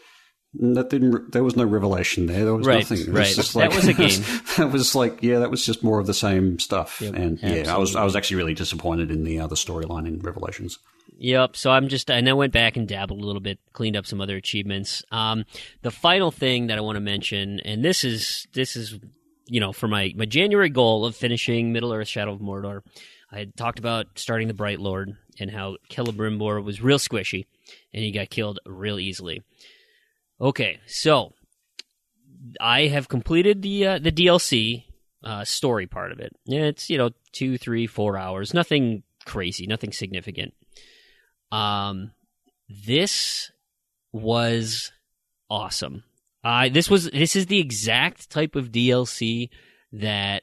there was no revelation there. There was nothing. It was just like, that was a game. That was like, that was just more of the same stuff. Yep, and I was actually really disappointed in the storyline in Revelations. Yep. So and I went back and dabbled a little bit, cleaned up some other achievements. The final thing that I want to mention, and this is you know, for my January goal of finishing Middle-earth: Shadow of Mordor, I had talked about starting the Bright Lord and how Celebrimbor was real squishy and he got killed real easily. Okay, so I have completed the DLC story part of it. Yeah, it's 2, 3, 4 hours, nothing crazy, nothing significant. This was awesome. This is the exact type of DLC that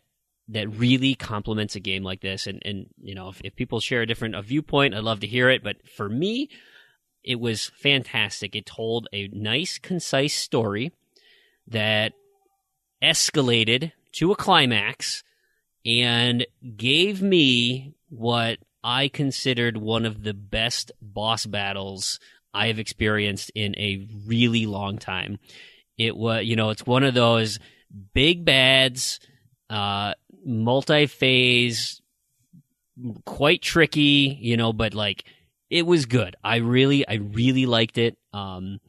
really complements a game like this. And you know, if people share a viewpoint, I'd love to hear it. But for me, it was fantastic. It told a nice, concise story that escalated to a climax and gave me what I considered one of the best boss battles I have experienced in a really long time. It was, you know, it's one of those big bads, multi-phase, quite tricky, you know, but like it was good. I really liked it. And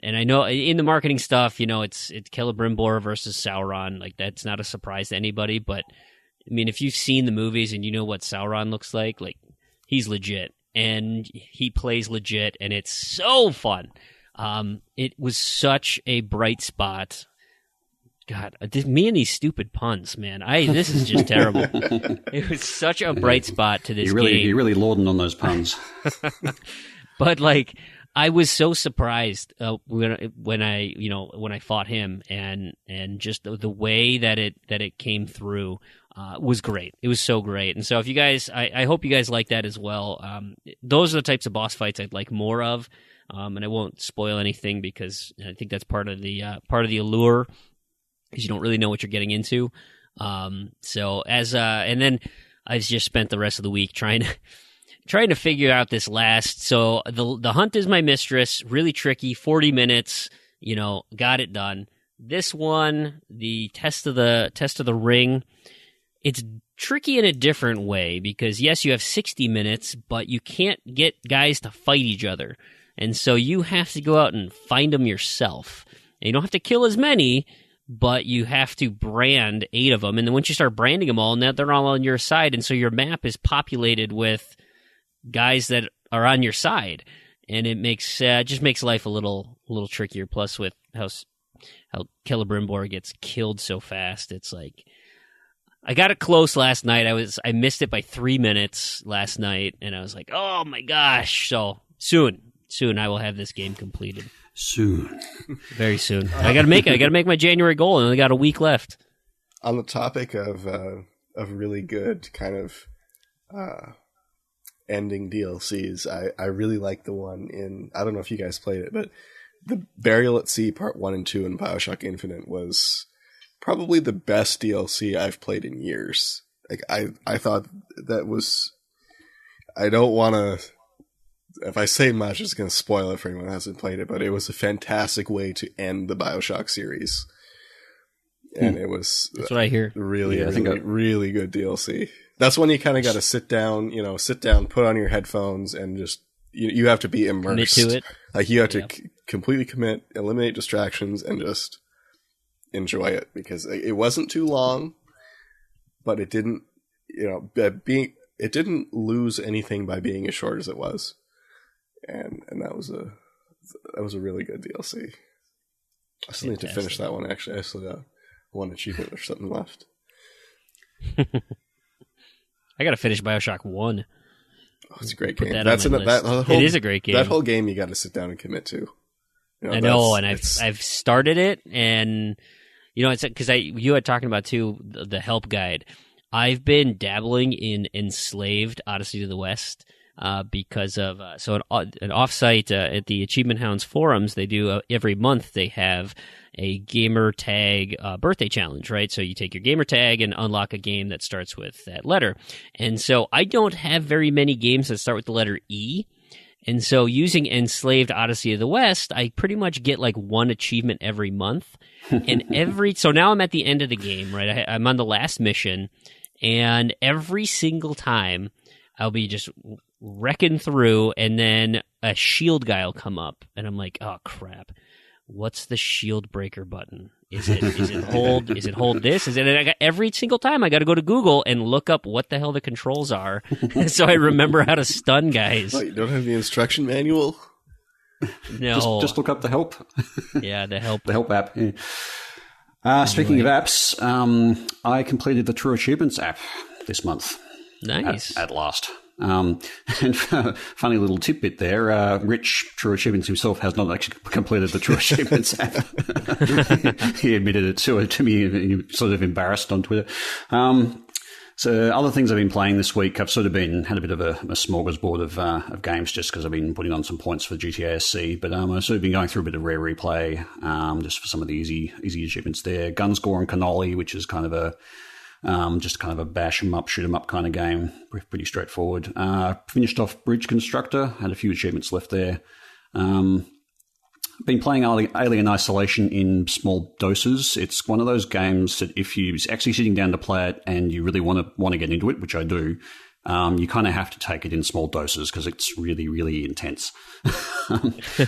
I know in the marketing stuff, you know, it's Celebrimbor versus Sauron. Like that's not a surprise to anybody, but I mean, if you've seen the movies and you know what Sauron looks like he's legit and he plays legit and it's so fun. It was such a bright spot. God, me and these stupid puns, man. This is just terrible. It was such a bright spot to this game. You're really lauding on those puns. But like, I was so surprised when I fought him and just the way that it came through was great. It was so great. And so if you guys, I hope you guys like that as well. Those are the types of boss fights I'd like more of. And I won't spoil anything because I think that's part of the allure, because you don't really know what you're getting into. And then I just spent the rest of the week trying to figure out this last. So the Hunt is My Mistress, really tricky, 40 minutes, you know, got it done. This one, the Test of the Ring, it's tricky in a different way because yes, you have 60 minutes, but you can't get guys to fight each other. And so you have to go out and find them yourself. And you don't have to kill as many, but you have to brand 8 of them. And then once you start branding them all, now they're all on your side. And so your map is populated with guys that are on your side. And it makes just makes life a little trickier. Plus with how Celebrimbor gets killed so fast, it's like I got it close last night. I missed it by 3 minutes last night, and I was like, oh my gosh! So soon I will have this game completed. Soon, very soon. I gotta make my January goal, and I only got a week left. On the topic of really good kind of ending DLCs, I really like the one in, I don't know if you guys played it, but the Burial at Sea Part 1 and 2 in BioShock Infinite was probably the best DLC I've played in years. Like I thought that was, I don't want to, if I say much, it's going to spoil it for anyone who hasn't played it, but it was a fantastic way to end the BioShock series. And it was, that's what I hear. Really good DLC. That's when you kind of got to sit down, put on your headphones and just, you have to be immersed. Commit to it. Like you have to completely commit, eliminate distractions, and just enjoy it, because it wasn't too long, but it didn't, it didn't lose anything by being as short as it was. And that was a really good DLC. I still need to finish that one. Actually, I still got one achievement or something left. I got to finish BioShock 1. Oh, it's a great game. It is a great game. That whole game you got to sit down and commit to. I know, and I've started it, and it's because you had talking about too the help guide. I've been dabbling in Enslaved: Odyssey to the West. Because of an offsite at the Achievement Hounds forums, they do every month. They have a gamer tag birthday challenge, right? So you take your gamer tag and unlock a game that starts with that letter. And so I don't have very many games that start with the letter E. And so using Enslaved: Odyssey of the West, I pretty much get like one achievement every month. And so now I'm at the end of the game, right? I'm on the last mission, and every single time I'll be just wrecking through, and then a shield guy will come up, and I'm like, oh crap, what's the shield breaker button? Is it hold? Is it hold this? Every single time I got to go to Google and look up what the hell the controls are, so I remember how to stun guys. Oh, you don't have the instruction manual? No, just look up the help. Yeah, the help app. Yeah. Speaking of apps, I completed the True Achievements app this month. Nice. At last. And funny little tidbit there, Rich, True Achievements himself, has not actually completed the True Achievements app. He admitted it to me, he sort of embarrassed on Twitter. So other things I've been playing this week, I've sort of had a bit of a smorgasbord of games just because I've been putting on some points for GTA SC, but I've sort of been going through a bit of Rare Replay just for some of the easy achievements there. Gunscore and Cannoli, which is kind of just kind of a bash 'em up, shoot 'em up kind of game, pretty straightforward. Finished off Bridge Constructor, had a few achievements left there. Been playing Alien Isolation in small doses. It's one of those games that if you're actually sitting down to play it and you really want to get into it, which I do, you kind of have to take it in small doses because it's really, really intense.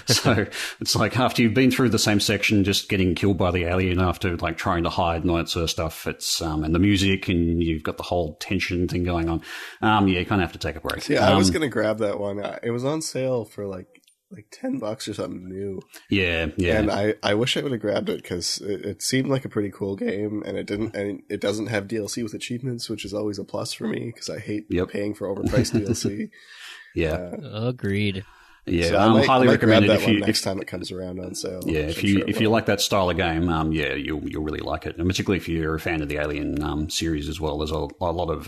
So it's like after you've been through the same section, just getting killed by the alien after like trying to hide and all that sort of stuff. It's and the music and you've got the whole tension thing going on. You kind of have to take a break. Yeah, I was going to grab that one. It was on sale for like $10 or something new. Yeah. And I wish I would have grabbed it because it seemed like a pretty cool game, and it doesn't have DLC with achievements, which is always a plus for me because I hate paying for overpriced DLC. Yeah, agreed. Yeah, so I highly recommend it if next time it comes around on sale. Yeah, if you like that style of game, you'll really like it, and particularly if you're a fan of the Alien series as well. There's a lot of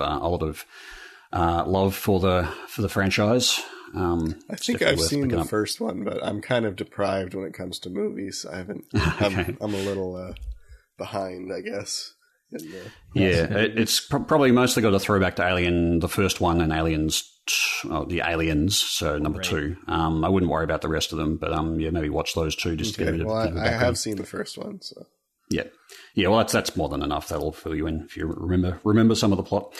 love for the franchise. I think I've seen the first one, but I'm kind of deprived when it comes to movies. I haven't. Okay. I'm a little behind, I guess. It's probably mostly got a throwback to Alien, the first one, and the Aliens, so number 2. I wouldn't worry about the rest of them, but maybe watch those two just to get a bit of background. I have seen the first one, so. Yeah. Well, that's more than enough. That'll fill you in if you remember some of the plot.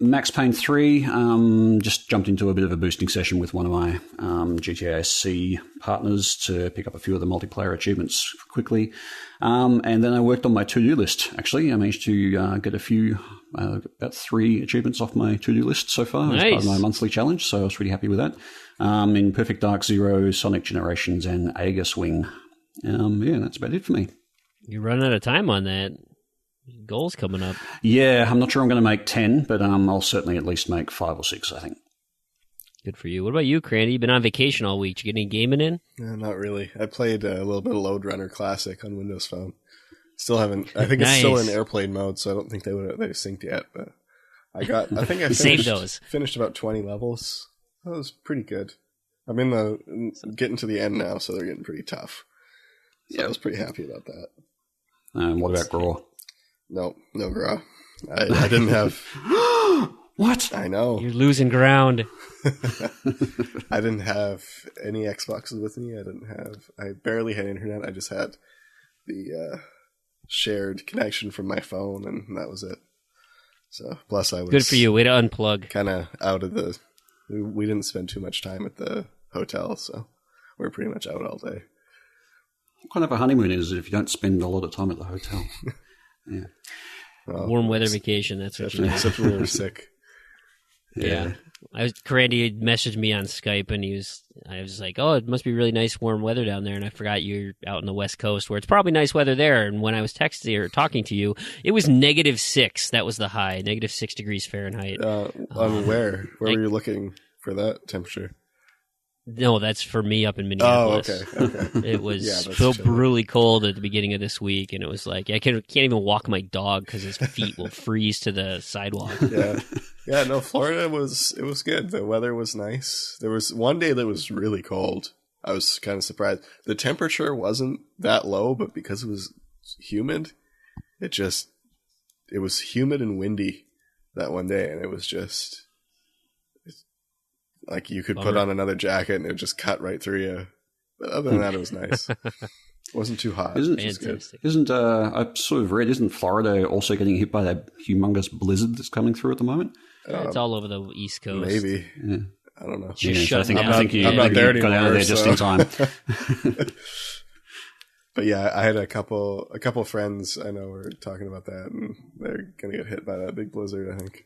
Max Payne 3, just jumped into a bit of a boosting session with one of my GTA SC partners to pick up a few of the multiplayer achievements quickly. And then I worked on my to-do list, actually. I managed to get about 3 achievements off my to-do list so far as part of my monthly challenge, so I was really happy with that. In Perfect Dark Zero, Sonic Generations, and Aegis Wing. That's about it for me. You're running out of time on that. Goals coming up. Yeah, I'm not sure I'm going to make 10, but I'll certainly at least make 5 or 6, I think. Good for you. What about you, Crandy? You've been on vacation all week. Did you get any gaming in? No, not really. I played a little bit of Lode Runner Classic on Windows Phone. Still haven't. I think it's still in airplane mode, so I don't think they synced yet. But I finished about 20 levels. That was pretty good. I'm getting to the end now, so they're getting pretty tough. So I was pretty happy about that. What about Graw? No Graw. I didn't have. What? I know. You're losing ground. I didn't have any Xboxes with me. I barely had internet. I just had the shared connection from my phone, and that was it. So, plus I was... Good for you. Way to unplug. Kind of out of the... We didn't spend too much time at the hotel, so we were pretty much out all day. What kind of a honeymoon is it if you don't spend a lot of time at the hotel? Yeah. Well, warm weather vacation, that's what you do. Except when we were sick. Yeah. Randy had messaged me on Skype, and I was like, oh, it must be really nice warm weather down there, and I forgot you're out on the West Coast where it's probably nice weather there, and when I was texting or talking to you, it was -6. That was the high, -6 degrees Fahrenheit. Where were you looking for that temperature? No, that's for me up in Minneapolis. Oh, okay. It was so brutally cold at the beginning of this week, and it was like I can't even walk my dog because his feet will freeze to the sidewalk. Yeah. No, Florida it was good. The weather was nice. There was one day that was really cold. I was kind of surprised. The temperature wasn't that low, but because it was humid, it was humid and windy that one day, and it was just. Like you could put on another jacket and it would just cut right through you. But other than that, it was nice. It wasn't too hot. I've sort of read, isn't Florida also getting hit by that humongous blizzard that's coming through at the moment? It's all over the East Coast. Maybe. Yeah. I don't know. I think you got out of there just in time. But yeah, I had a couple of friends I know were talking about that, and they're going to get hit by that big blizzard, I think.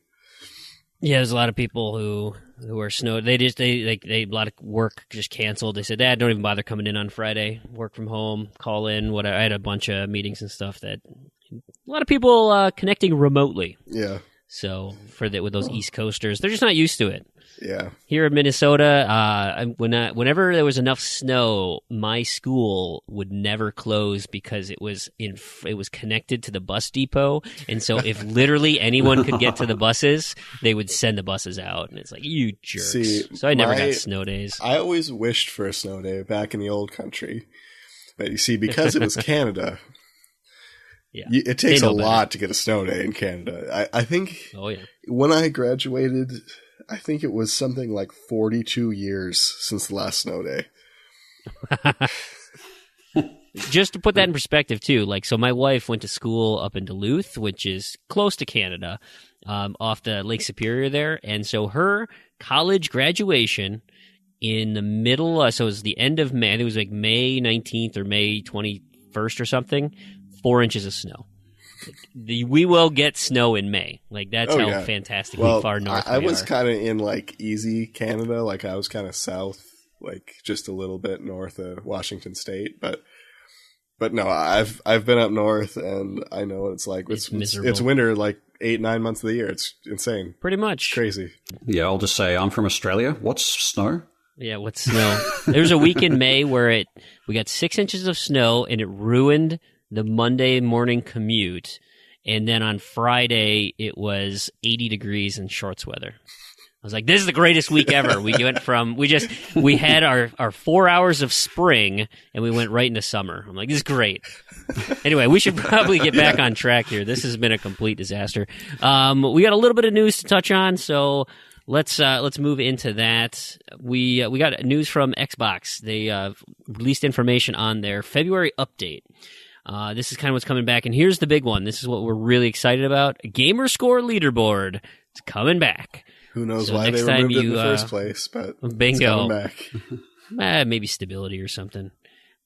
Yeah, there's a lot of people who are snowed. They a lot of work just canceled. They said, "Dad, don't even bother coming in on Friday. Work from home, call in." I had a bunch of meetings and stuff that a lot of people connecting remotely. Yeah. So with those East Coasters, they're just not used to it. Yeah. Here in Minnesota, whenever there was enough snow, my school would never close because it was connected to the bus depot, and so if literally anyone could get to the buses, they would send the buses out, and it's like, you jerks. See, so I never got snow days. I always wished for a snow day back in the old country, but you see, because it was Canada. Yeah. It takes a lot to get a snow day in Canada. I think when I graduated, I think it was something like 42 years since the last snow day. Just to put that in perspective, too, so my wife went to school up in Duluth, which is close to Canada, off the Lake Superior there. And so her college graduation in the middle, so it was the end of May, I think it was like May 19th or May 21st or something, 4 inches of snow. We will get snow in May. That's how fantastically far north I was kind of in easy Canada. I was kind of south, just a little bit north of Washington State. But no, I've been up north and I know what it's like. It's winter 8-9 months of the year. It's insane. Pretty much. It's crazy. Yeah, I'll just say I'm from Australia. What's snow? Yeah, what's snow? There was a week in May where we got 6 inches of snow and it ruined the Monday morning commute, and then on Friday it was 80 degrees and shorts weather. I was like, this is the greatest week ever. We went from we had our 4 hours of spring and we went right into summer. I'm like, this is great. Anyway, we should probably get back on track here. This has been a complete disaster. We got a little bit of news to touch on, so let's move into that. We got news from Xbox. They released information on their February update. This is kind of what's coming back, and here's the big one. This is what we're really excited about. Gamerscore leaderboard. It's coming back. Who knows why they removed it in the first place, but bingo. It's coming back. Maybe stability or something.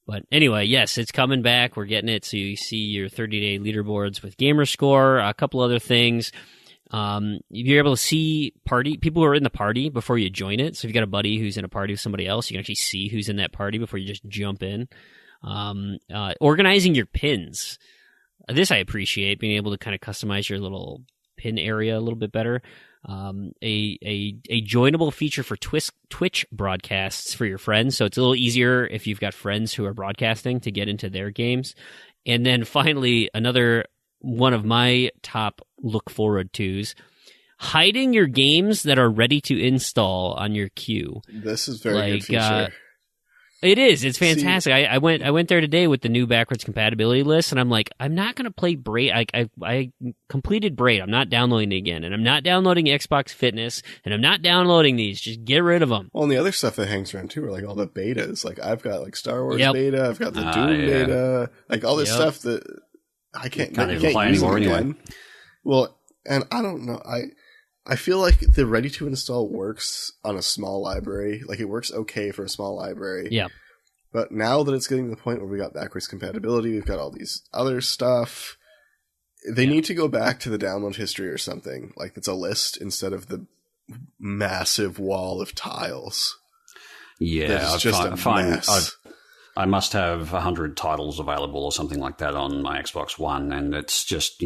But anyway, yes, it's coming back. We're getting it, so you see your 30-day leaderboards with Gamerscore, a couple other things. You're able to see people who are in the party before you join it. So if you got a buddy who's in a party with somebody else, you can actually see who's in that party before you just jump in. Organizing your pins. This I appreciate, being able to kind of customize your little pin area a little bit better. A joinable feature for Twitch broadcasts for your friends, so it's a little easier if you've got friends who are broadcasting to get into their games. And then finally, another one of my top look forward tos, hiding your games that are ready to install on your queue. This is very good feature. It is. It's fantastic. I went there today with the new backwards compatibility list, and I'm like, I'm not going to play Braid. I completed Braid. I'm not downloading it again, and I'm not downloading Xbox Fitness, and I'm not downloading these. Just get rid of them. Well, and the other stuff that hangs around too are all the betas. I've got Star Wars beta. I've got the Doom beta. All this stuff that I can't even play anymore anyway. Well, and I don't know. I feel like the ready to install works on a small library. It works okay for a small library. Yeah. But now that it's getting to the point where we got backwards compatibility, we've got all these other stuff. They need to go back to the download history or something. It's a list instead of the massive wall of tiles. Yeah, it's just a mess. I must have 100 titles available or something like that on my Xbox One, and it's just,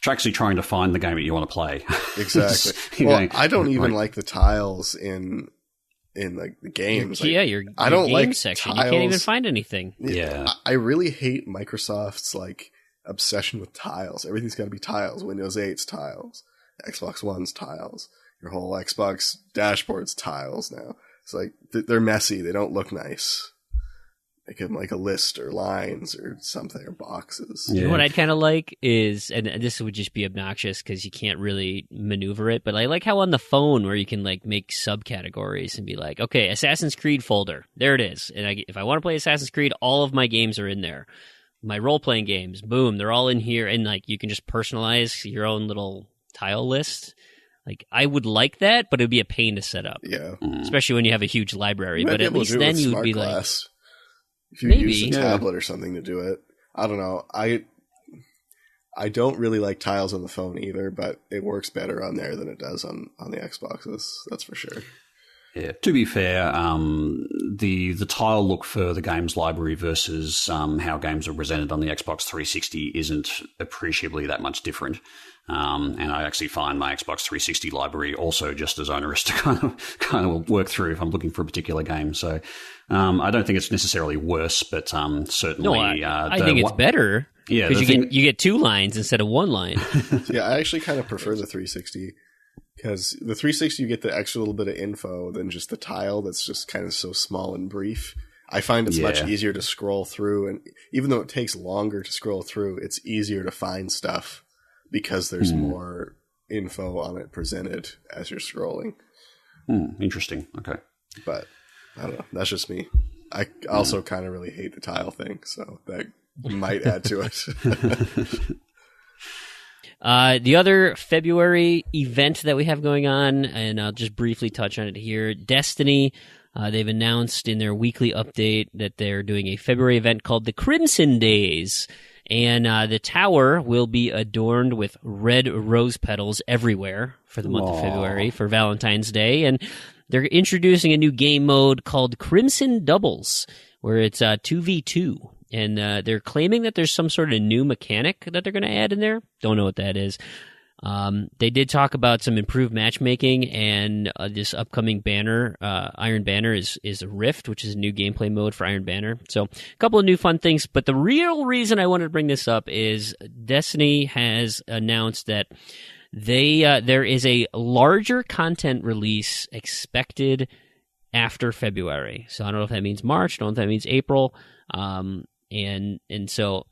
actually trying to find the game that you want to play. Exactly. Well, I don't even like the tiles in the games. Your I don't game like section. Tiles. You can't even find anything. Yeah. I really hate Microsoft's obsession with tiles. Everything's got to be tiles. Windows 8's tiles. Xbox One's tiles. Your whole Xbox dashboard's tiles now. It's they're messy. They don't look nice. Make them a list or lines or something or boxes. You know what I'd kind of like is, and this would just be obnoxious because you can't really maneuver it, but I like how on the phone where you can make subcategories and be like, okay, Assassin's Creed folder, there it is. And if I want to play Assassin's Creed, all of my games are in there. My role-playing games, boom, they're all in here. And you can just personalize your own little tile list. I would like that, but it would be a pain to set up. Yeah. Especially when you have a huge library. But at least then you would be Glass. If you use a tablet or something to do it. I don't know. I don't really like tiles on the phone either, but it works better on there than it does on the Xboxes. That's for sure. Yeah. To be fair, the tile look for the games library versus how games are presented on the Xbox 360 isn't appreciably that much different. And I actually find my Xbox 360 library also just as onerous to kind of work through if I'm looking for a particular game. So I don't think it's necessarily worse, but certainly... No, I think it's better. Yeah, because you get 2 lines instead of 1 line. Yeah, I actually kind of prefer the 360 because the 360 you get the extra little bit of info than just the tile that's just kind of so small and brief. I find it's much easier to scroll through, and even though it takes longer to scroll through, it's easier to find stuff because there's more info on it presented as you're scrolling. Interesting. Okay. But I don't know. That's just me. I also kind of really hate the tile thing, so that might add to it. The other February event that we have going on, and I'll just briefly touch on it here, Destiny. They've announced in their weekly update that they're doing a February event called the Crimson Days. And the tower will be adorned with red rose petals everywhere for the month of February for Valentine's Day. And they're introducing a new game mode called Crimson Doubles, where it's 2v2. And they're claiming that there's some sort of new mechanic that they're going to add in there. Don't know what that is. They did talk about some improved matchmaking, and this upcoming banner, Iron Banner, is a Rift, which is a new gameplay mode for Iron Banner. So a couple of new fun things, but the real reason I wanted to bring this up is Destiny has announced that there is a larger content release expected after February. So I don't know if that means March, I don't know if that means April, and so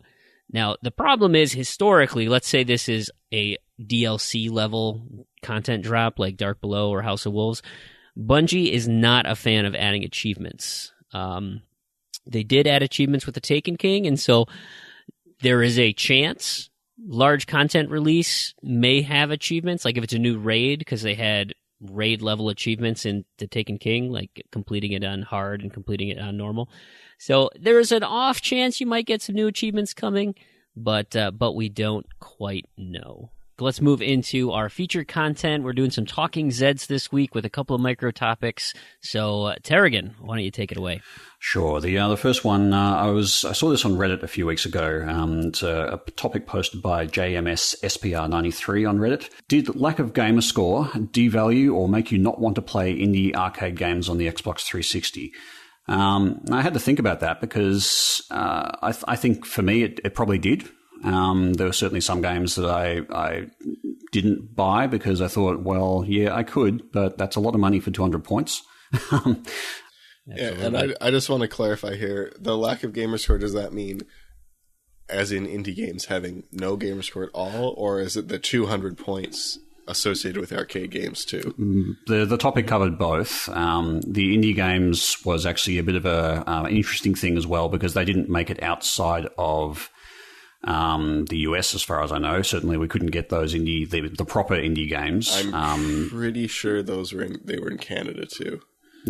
now the problem is historically, let's say this is a DLC level content drop like Dark Below or House of Wolves, Bungie is not a fan of adding achievements. They did add achievements with the Taken King, and so there is a chance large content release may have achievements, like if it's a new raid, because they had raid level achievements in the Taken King, like completing it on hard and completing it on normal. So there's an off chance you might get some new achievements coming, but we don't quite know. Let's move into our featured content. We're doing some Talking Zeds this week with a couple of micro topics. So, Terrigan, why don't you take it away? Sure. The first one, I saw this on Reddit a few weeks ago. It's a topic posted by JMS SPR93 on Reddit. Did lack of gamer score devalue or make you not want to play indie arcade games on the Xbox 360? I had to think about that because I think for me it probably did. There were certainly some games that I didn't buy because I thought, well, yeah, I could, but that's a lot of money for 200 points. Yeah, and I just want to clarify here, the lack of gamer score, does that mean as in indie games having no gamer score at all, or is it the 200 points associated with arcade games too? The topic covered both. The indie games was actually a bit of an interesting thing as well because they didn't make it outside of the US, as far as I know. Certainly, we couldn't get those the proper indie games. I'm pretty sure they were in Canada too.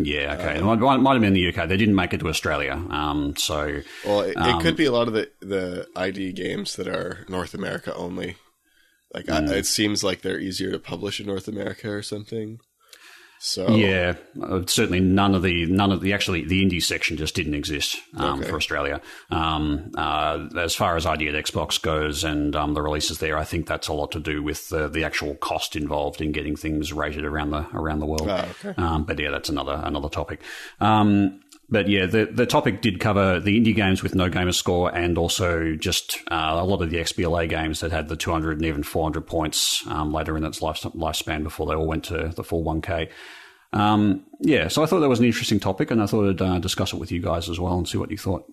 Yeah, okay. It might have been in the UK. They didn't make it to Australia. It could be a lot of the ID games that are North America only. Like it seems like they're easier to publish in North America or something. So yeah, certainly none of the indie section just didn't exist for Australia. As far as ID at Xbox goes and the releases there, I think that's a lot to do with the actual cost involved in getting things rated around the world. Oh, okay. But yeah, that's another topic. But yeah, the topic did cover the indie games with no gamer score and also just a lot of the XBLA games that had the 200 and even 400 points later in its lifespan before they all went to the full 1K. So I thought that was an interesting topic, and I thought I'd discuss it with you guys as well and see what you thought.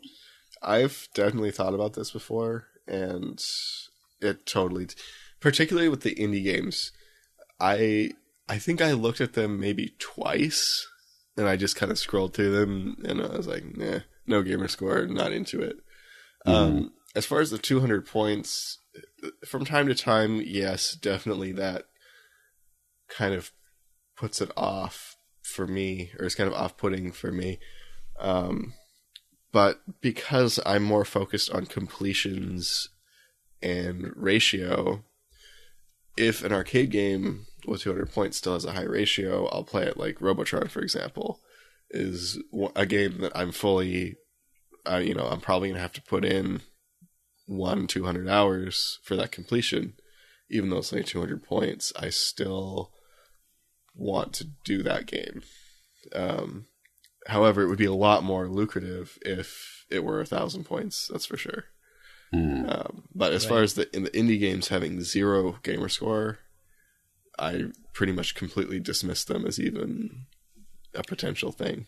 I've definitely thought about this before, and it totally, particularly with the indie games, I think I looked at them maybe twice. And I just kind of scrolled through them, and I was like, nah, no gamer score, not into it. As far as the 200 points, from time to time, yes, definitely that kind of puts it off for me, or is kind of off-putting for me. But because I'm more focused on completions and ratio, if an arcade game with 200 points still has a high ratio, I'll play it. Like Robotron, for example, is a game that I'm fully, I'm probably going to have to put in 200 hours for that completion. Even though it's only 200 points, I still want to do that game. However, it would be a lot more lucrative if it were 1,000 points, that's for sure. But as far as in the indie games having 0 gamer score, I pretty much completely dismissed them as even a potential thing.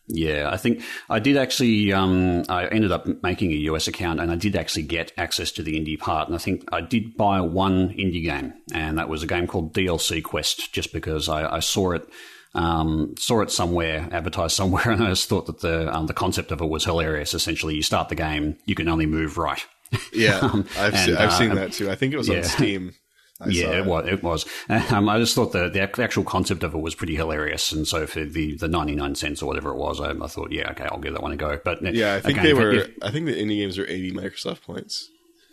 Yeah, I think I did actually, I ended up making a US account and I did actually get access to the indie part. And I think I did buy one indie game, and that was a game called DLC Quest, just because I saw it somewhere, advertised somewhere, and I just thought that the concept of it was hilarious. Essentially, you start the game, you can only move right. Yeah, I've seen that too. I think it was on Steam. It was. I just thought the actual concept of it was pretty hilarious, and so for the 99 cents or whatever it was, I thought, okay, I'll give that one a go. But yeah, I think I think the indie games are 80 Microsoft points.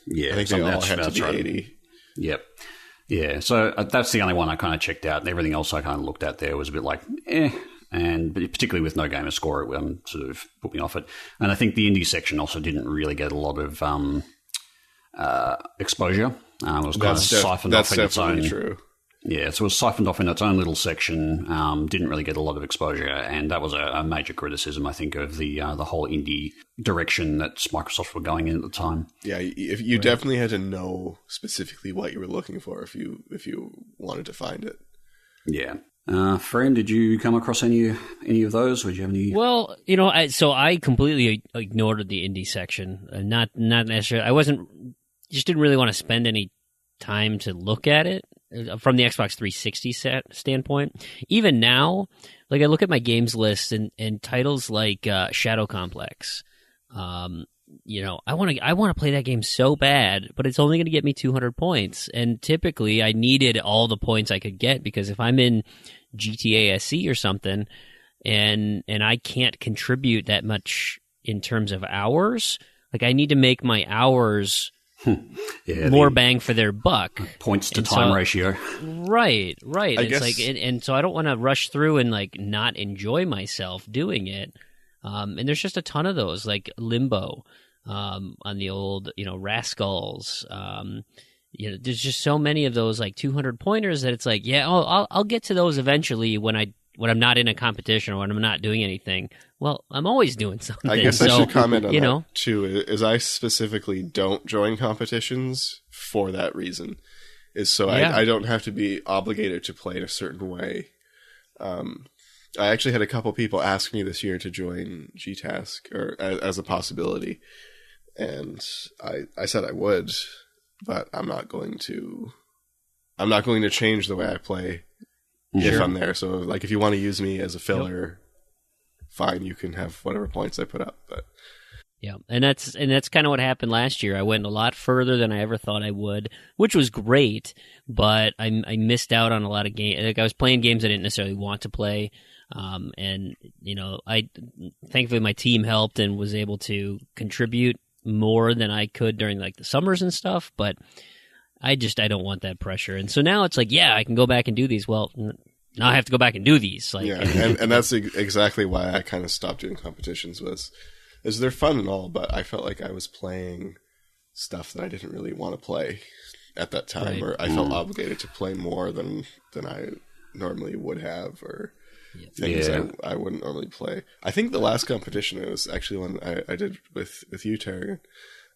Yeah, I think they all had to be 80. Yep. Yeah, so that's the only one I kind of checked out, and everything else I kind of looked at there was a bit like, and particularly with no gamer score, it sort of put me off it. And I think the indie section also didn't really get a lot of exposure. It was kind of siphoned off in its own. That's definitely true. Yeah, so it was siphoned off in its own little section. Didn't really get a lot of exposure, and that was a major criticism, I think, of the whole indie direction that Microsoft were going in at the time. Yeah, if you definitely had to know specifically what you were looking for if you wanted to find it. Yeah. Friend, did you come across any of those? Would you have any? Well, I completely ignored the indie section. Not necessarily. Just didn't really want to spend any time to look at it from the Xbox 360 standpoint. Even now, like I look at my games list and titles like Shadow Complex. I want to play that game so bad, but it's only going to get me 200 points. And typically, I needed all the points I could get, because if I'm in GTA SC or something, and I can't contribute that much in terms of hours, like I need to make my hours more bang for their buck. Points to time ratio. Right. And so I don't want to rush through and like not enjoy myself doing it. And there's just a ton of those, like Limbo, on the old, Rascals. There's just so many of those like 200 pointers that it's like, I'll get to those eventually when I'm not in a competition or when I'm not doing anything. Well, I'm always doing something. I guess I should comment on that too. Is I specifically don't join competitions for that reason. I don't have to be obligated to play in a certain way. I actually had a couple people ask me this year to join GTASC or as a possibility, and I said I would, but I'm not going to change the way I play if I'm there. So, like, if you want to use me as a filler, fine, you can have whatever points I put up. But yeah, and that's kind of what happened last year. I went a lot further than I ever thought I would, which was great, but I missed out on a lot of games. Like, I was playing games I didn't necessarily want to play. And thankfully my team helped and was able to contribute more than I could during like the summers and stuff, but I don't want that pressure. And so now it's like, I can go back and do these. Well, now I have to go back and do these. Like, and that's exactly why I kind of stopped doing competitions is they're fun and all, but I felt like I was playing stuff that I didn't really want to play at that time, or I felt obligated to play more than I normally would have, or things I wouldn't normally play. I think the last competition was actually one I did with you, Terry.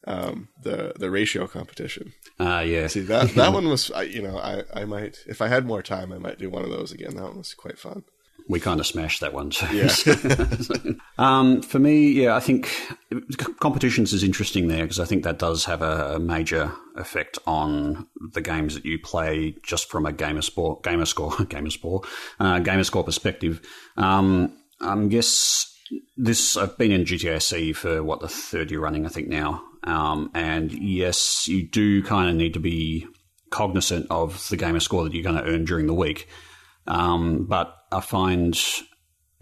The ratio competition. See, that one was, I might, if I had more time, I might do one of those again. That one was quite fun. We kind of smashed that one. So. Yeah. For me, I think competitions is interesting there, because I think that does have a major effect on the games that you play just from a gamer score perspective. I guess I've been in GTA SC for the third year running, I think now. And yes, you do kind of need to be cognizant of the gamer score that you're going to earn during the week. But I find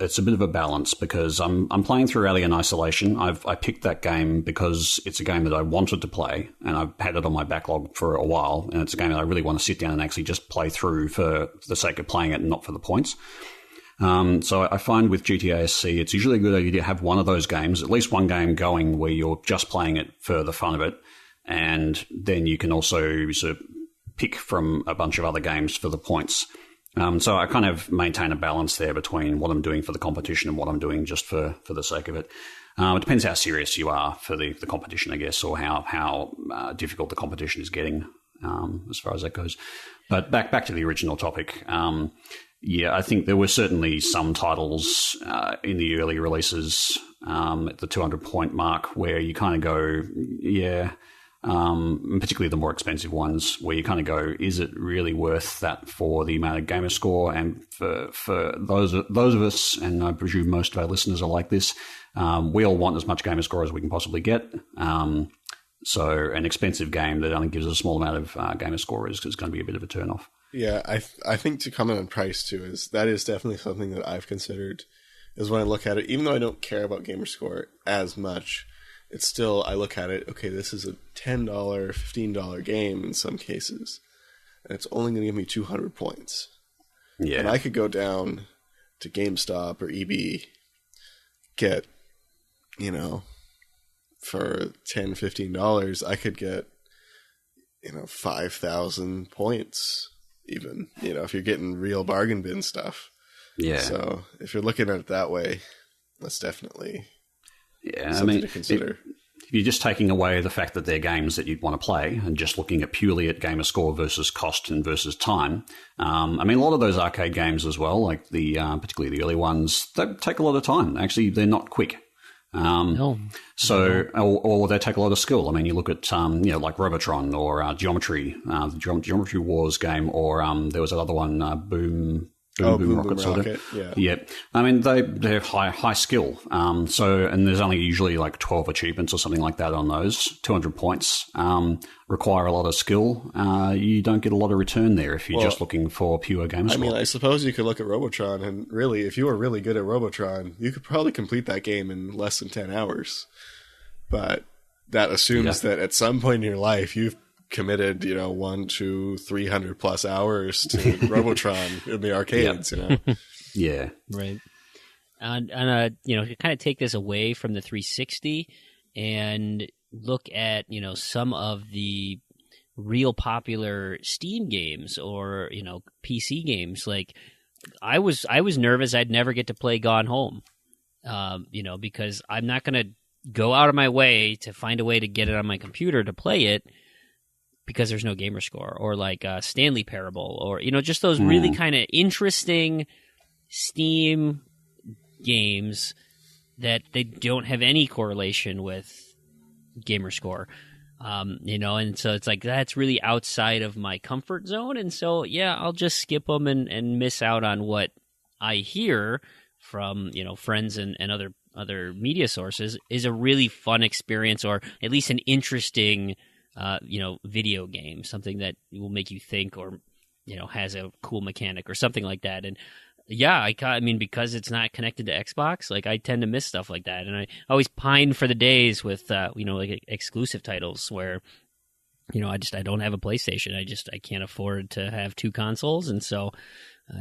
it's a bit of a balance because I'm playing through Alien Isolation. I picked that game because it's a game that I wanted to play, and I've had it on my backlog for a while, and it's a game that I really want to sit down and actually just play through for the sake of playing it and not for the points. So I find with GTA SC, it's usually a good idea to have one of those games, at least one game going where you're just playing it for the fun of it, and then you can also sort of pick from a bunch of other games for the points. So I kind of maintain a balance there between what I'm doing for the competition and what I'm doing just for the sake of it. It depends how serious you are for the competition, I guess, or how difficult the competition is getting as far as that goes. But back to the original topic. Yeah, I think there were certainly some titles in the early releases at the 200-point mark where you kind of go, yeah, particularly the more expensive ones, where you kind of go, is it really worth that for the amount of gamer score? And for those of us, and I presume most of our listeners are like this, we all want as much gamer score as we can possibly get. So an expensive game that only gives us a small amount of gamer score is going to be a bit of a turn-off. Yeah, I think to comment on price too that is definitely something that I've considered. Is when I look at it, even though I don't care about gamerscore as much, it's still, I look at it, okay, this is a $10, $15 game in some cases, and it's only going to give me 200 points. Yeah, and I could go down to GameStop or EB, get, for $10, $15, I could get, 5,000 points. Even, if you're getting real bargain bin stuff. Yeah. So if you're looking at it that way, that's definitely something to consider. If you're just taking away the fact that they're games that you'd want to play and just looking at purely at gamer score versus cost and versus time, a lot of those arcade games as well, like the particularly the early ones, they take a lot of time. Actually, they're not quick. Or they take a lot of skill. You look at like Robotron or Geometry, the Geometry Wars game, or there was that other one, Boom Rocket. Yeah. They're high skill. And there's only usually like 12 achievements or something like that on those. 200 points require a lot of skill. You don't get a lot of return there if you're just looking for pure game score. I suppose you could look at Robotron, and really, if you were really good at Robotron, you could probably complete that game in less than 10 hours. But that assumes that at some point in your life, you've committed, 100 to 300 plus hours to Robotron in the arcades, Yeah. Right. And to kind of take this away from the 360 and look at, some of the real popular Steam games or, PC games. Like I was nervous I'd never get to play Gone Home, because I'm not going to go out of my way to find a way to get it on my computer to play it, because there's no gamer score, or like Stanley Parable, or just those really kind of interesting Steam games that they don't have any correlation with gamer score, and so it's like that's really outside of my comfort zone, and so I'll just skip them and miss out on what I hear from friends and other media sources is a really fun experience, or at least an interesting video game, something that will make you think, or has a cool mechanic or something like that. And because it's not connected to Xbox, like I tend to miss stuff like that, and I always pine for the days with like exclusive titles where I don't have a PlayStation. I can't afford to have two consoles, and so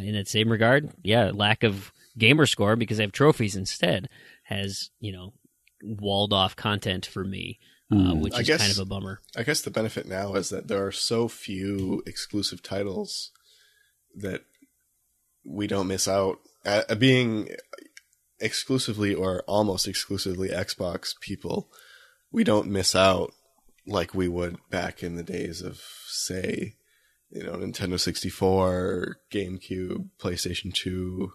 in that same regard, lack of gamer score because I have trophies instead has walled off content for me. Which is kind of a bummer. I guess the benefit now is that there are so few exclusive titles that we don't miss out. Being exclusively or almost exclusively Xbox people, we don't miss out like we would back in the days of, say, Nintendo 64, GameCube, PlayStation 2,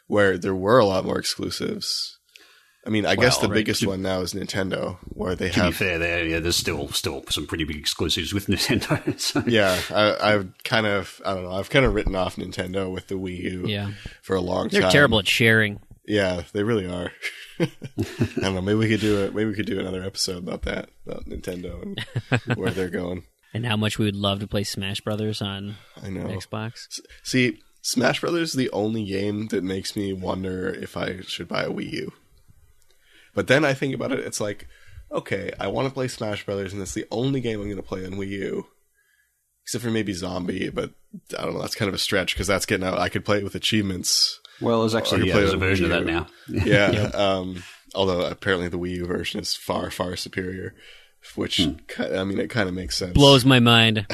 where there were a lot more exclusives. I guess the biggest one now is Nintendo, where they have... To be fair, there's still some pretty big exclusives with Nintendo. So. Yeah, I've kind of written off Nintendo with the Wii U for a long time. They're terrible at sharing. Yeah, they really are. I don't know. Maybe we could do another episode about that, about Nintendo and where they're going. And how much we would love to play Smash Brothers on Xbox. See, Smash Brothers is the only game that makes me wonder if I should buy a Wii U. But then I think about it, it's like, okay, I want to play Smash Brothers, and it's the only game I'm going to play on Wii U. Except for maybe Zombie, but I don't know, that's kind of a stretch, because that's getting out. I could play it with achievements. Well, there's actually there's a version of that now. Yeah, yep. Although apparently the Wii U version is far, far superior, which, I mean, it kind of makes sense. Blows my mind.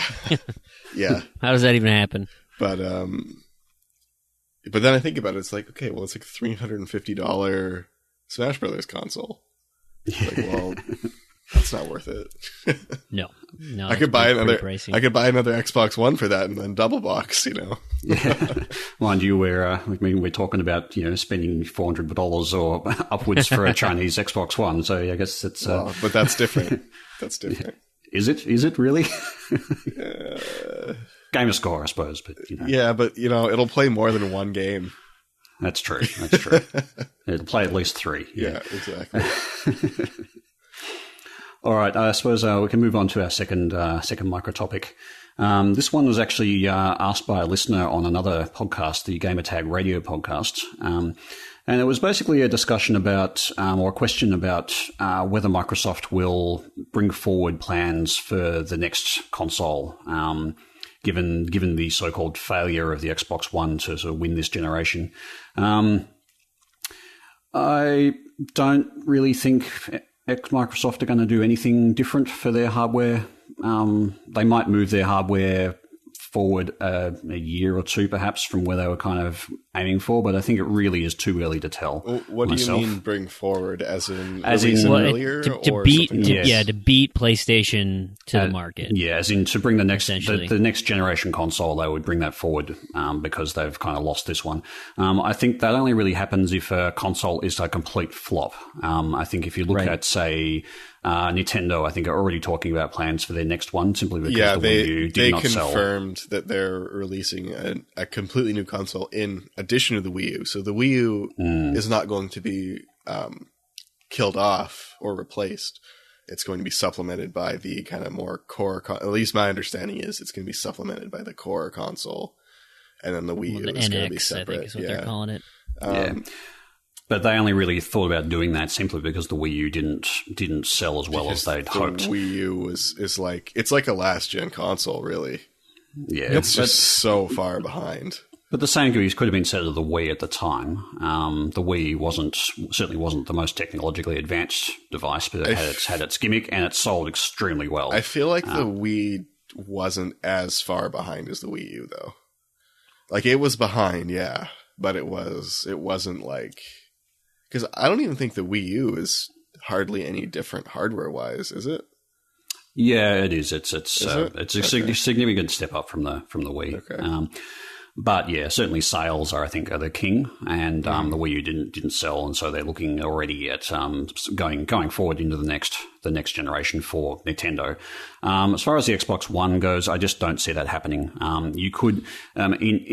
Yeah. How does that even happen? But then I think about it, it's like, okay, well, it's like a $350 Smash Brothers console. Like, well, that's not worth it. No, I could buy another Xbox One for that and then double box, Yeah. Mind you, we're talking about spending $400 or upwards for a Chinese Xbox One. So I guess it's. But that's different. That's different. Is it? Is it really? Gamer score, I suppose, but Yeah, but it'll play more than one game. That's true. That's true. It'll play at least 3. Yeah, exactly. All right, I suppose we can move on to our second micro topic. This one was actually asked by a listener on another podcast, the Gamertag Radio podcast, and it was basically a discussion about, or a question about whether Microsoft will bring forward plans for the next console, given the so-called failure of the Xbox One to sort of win this generation. I don't really think Microsoft are going to do anything different for their hardware. They might move their hardware forward a year or two, perhaps, from where they were kind of aiming for, but I think it really is too early to tell. What do you mean bring forward? As in earlier? To beat PlayStation to the market. Yeah, as in to bring the next generation console, they would bring that forward because they've kind of lost this one. I think that only really happens if a console is a complete flop. I think if you look at, say, Nintendo, I think, are already talking about plans for their next one, simply because the Wii U did not sell. They confirmed that they're releasing a completely new console in addition to the Wii U. So the Wii U is not going to be killed off or replaced. It's going to be supplemented by the kind of more core, at least my understanding is it's going to be supplemented by the core console. And then the Wii U is going to be separate. I think is what they're calling it. But they only really thought about doing that simply because the Wii U didn't sell as well as they'd hoped. The Wii U is like, it's like a last gen console, really. Yeah, it's just so far behind. But the same could have been said of the Wii at the time. The Wii certainly wasn't the most technologically advanced device, but it had its gimmick and it sold extremely well. I feel like the Wii wasn't as far behind as the Wii U, though. Like, it was behind, yeah, but it wasn't like. Because I don't even think the Wii U is hardly any different hardware-wise, is it? Yeah, it is. It's a significant step up from the Wii. Okay. But yeah, certainly sales are the king, and the Wii U didn't sell, and so they're looking already at going forward into the next generation for Nintendo. As far as the Xbox One goes, I just don't see that happening. You could,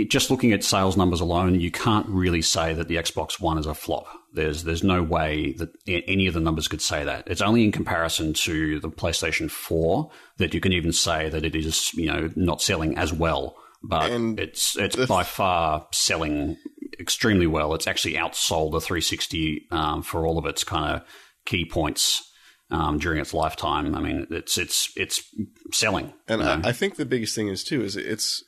just looking at sales numbers alone, you can't really say that the Xbox One is a flop. There's no way that any of the numbers could say that. It's only in comparison to the PlayStation 4 that you can even say that it is, not selling as well. But it's by far selling extremely well. It's actually outsold the 360 for all of its kind of key points during its lifetime. I mean, it's selling. And I think the biggest thing is it's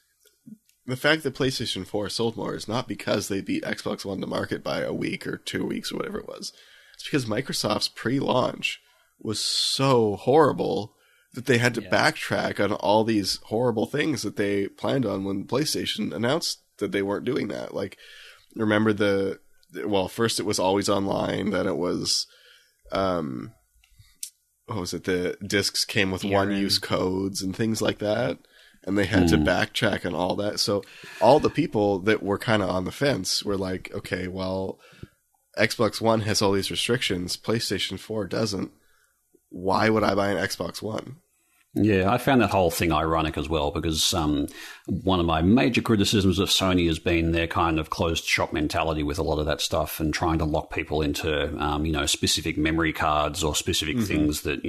the fact that PlayStation 4 sold more is not because they beat Xbox One to market by a week or 2 weeks or whatever it was. It's because Microsoft's pre-launch was so horrible that they had to backtrack on all these horrible things that they planned on when PlayStation announced that they weren't doing that. Like, remember first it was always online, then it was, what was it? The discs came with one-use codes and things like that, and they had to backtrack on all that. So all the people that were kind of on the fence were like, okay, well, Xbox One has all these restrictions, PlayStation 4 doesn't. Why would I buy an Xbox One? Yeah, I found that whole thing ironic as well because one of my major criticisms of Sony has been their kind of closed shop mentality with a lot of that stuff and trying to lock people into, specific memory cards or specific things that,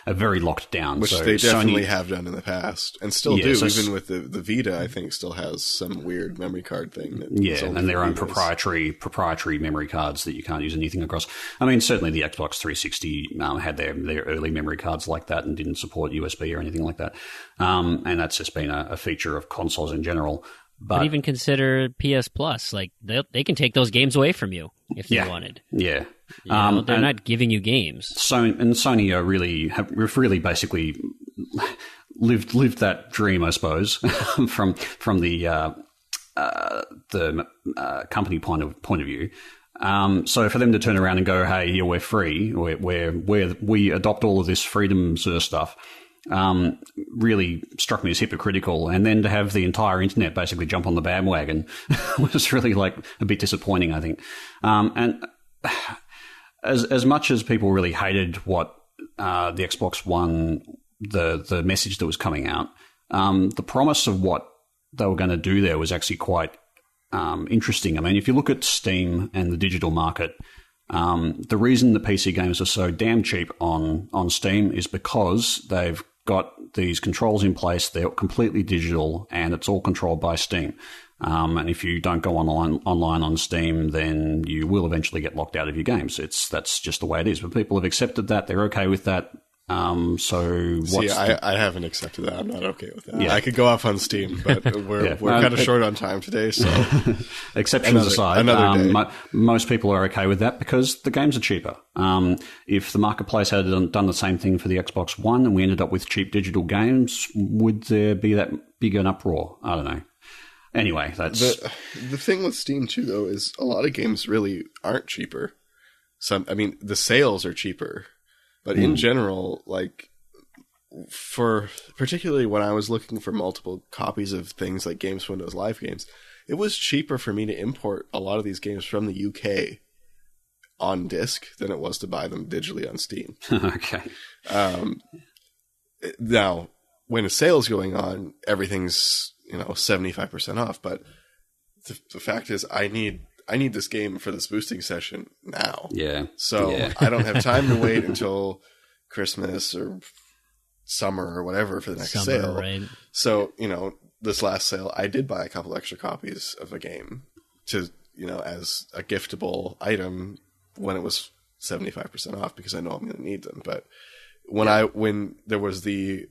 are very locked down. Which they definitely have done in the past and still do. So even with the Vita, I think still has some weird memory card thing. And their own proprietary memory cards that you can't use anything across. I mean, certainly the Xbox 360 had their early memory cards like that and didn't support USB or anything like that. And that's just been a feature of consoles in general. But even consider PS Plus. Like, they can take those games away from you if they wanted. Yeah. They're not giving you games. Sony have really basically lived that dream, I suppose, from the company point of view. So for them to turn around and go, hey, yeah, we're free, we adopt all of this freedom sort of stuff, really struck me as hypocritical. And then to have the entire internet basically jump on the bandwagon was really like a bit disappointing, I think. And as much as people really hated what the Xbox One, the message that was coming out, the promise of what they were going to do there was actually quite interesting. I mean, if you look at Steam and the digital market, the reason the PC games are so damn cheap on Steam is because they've got these controls in place. They're completely digital, and it's all controlled by Steam. And if you don't go online on Steam, then you will eventually get locked out of your games. That's just the way it is. But people have accepted that. They're okay with that. I haven't accepted that. I'm not okay with that. Yeah. I could go off on Steam, but we're kind of short on time today. So, exceptions aside, most people are okay with that because the games are cheaper. If the marketplace had done the same thing for the Xbox One and we ended up with cheap digital games, would there be that big an uproar? I don't know. Anyway, that's the thing with Steam too, though, is a lot of games really aren't cheaper. The sales are cheaper. But in general, like, particularly when I was looking for multiple copies of things like Games Windows Live games, it was cheaper for me to import a lot of these games from the UK on disc than it was to buy them digitally on Steam. Okay. Now, when a sale's going on, everything's 75% off. But the fact is, I need this game for this boosting session now. Yeah. So I don't have time to wait until Christmas or summer or whatever for the next sale. Right. So, this last sale, I did buy a couple extra copies of a game to, as a giftable item when it was 75% off because I know I'm going to need them. But when there was the,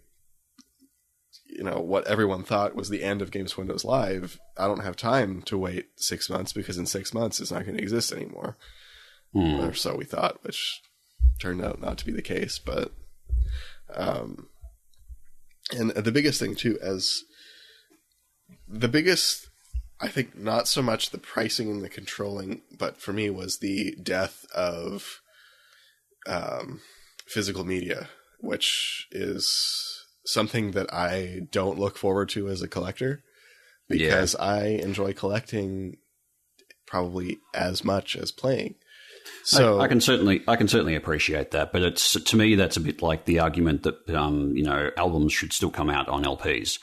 what everyone thought was the end of Games Windows Live, I don't have time to wait 6 months because in 6 months it's not going to exist anymore. Or so we thought, which turned out not to be the case. But, and the biggest thing too, I think not so much the pricing and the controlling, but for me was the death of physical media, which is something that I don't look forward to as a collector because I enjoy collecting probably as much as playing. So I can certainly appreciate that, but to me that's a bit like the argument that albums should still come out on LPs.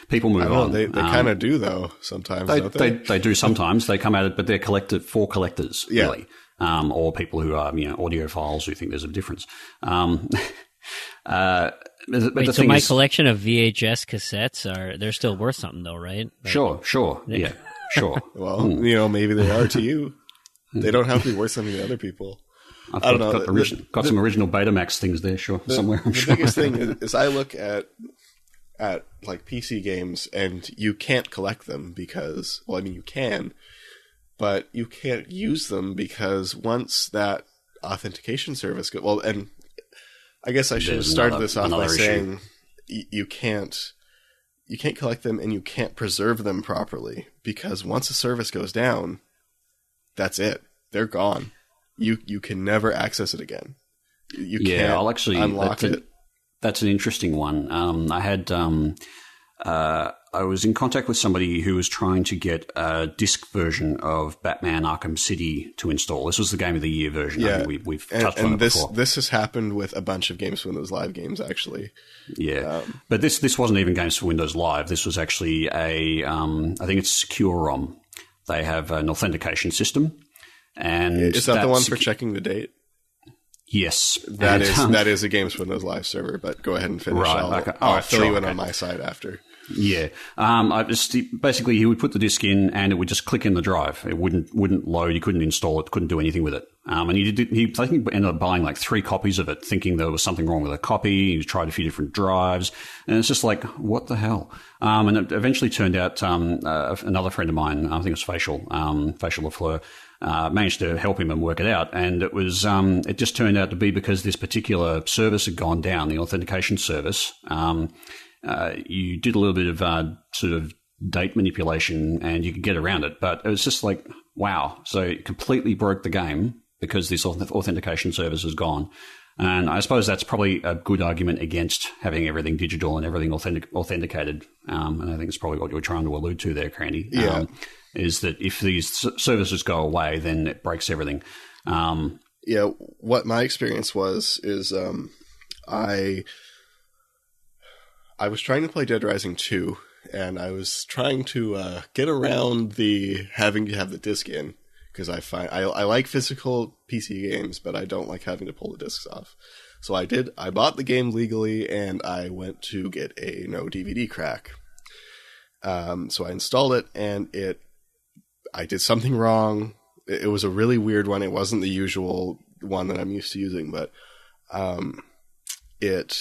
People move on. They kind of do though sometimes. Don't they? They do sometimes. They come at it, but they're collected for collectors, really, or people who are audiophiles who think there's a difference. Wait, so my collection of VHS cassettes they're still worth something though, right? Sure. Yeah, sure. Well, maybe they are to you. They don't have to be worth something to other people. I don't know. Got some original Betamax things there, somewhere. The biggest thing is I look at like PC games and you can't collect them because, you can, but you can't use them because once that authentication service and I guess I should have started this off by saying you can't collect them and you can't preserve them properly because once a service goes down, that's it. They're gone. You can never access it again. You can't I'll actually unlock it. That's an interesting one. I had I was in contact with somebody who was trying to get a disc version of Batman Arkham City to install. This was the Game of the Year version. Yeah, I think we've touched on it before. This has happened with a bunch of Games for Windows Live games, actually. Yeah, but this wasn't even Games for Windows Live. This was actually I think it's Secure ROM. They have an authentication system. And is that the one for checking the date? Yes. That is a Games for Windows Live server, but go ahead and finish. Right, I'll fill you in on my side after. Yeah. Basically, he would put the disk in and it would just click in the drive. It wouldn't load. You couldn't install it, couldn't do anything with it. And I think he ended up buying like 3 copies of it, thinking there was something wrong with a copy. He tried a few different drives. And it's just like, what the hell? And it eventually turned out another friend of mine, I think it was Facial Lafleur, managed to help him and work it out. And it was it just turned out to be because this particular service had gone down, the authentication service. You did a little bit of sort of date manipulation and you could get around it. But it was just like, wow. So it completely broke the game because this authentication service is gone. And I suppose that's probably a good argument against having everything digital and everything authenticated. And I think it's probably what you're trying to allude to there, Crandy. Yeah. Is that if these services go away, then it breaks everything. Yeah, what my experience is I was trying to play Dead Rising 2, and I was trying to get around the having to have the disc in, because I find I like physical PC games, but I don't like having to pull the discs off. So I bought the game legally, and I went to get a no DVD crack. So I installed it, and I did something wrong. It was a really weird one. It wasn't the usual one that I'm used to using, but it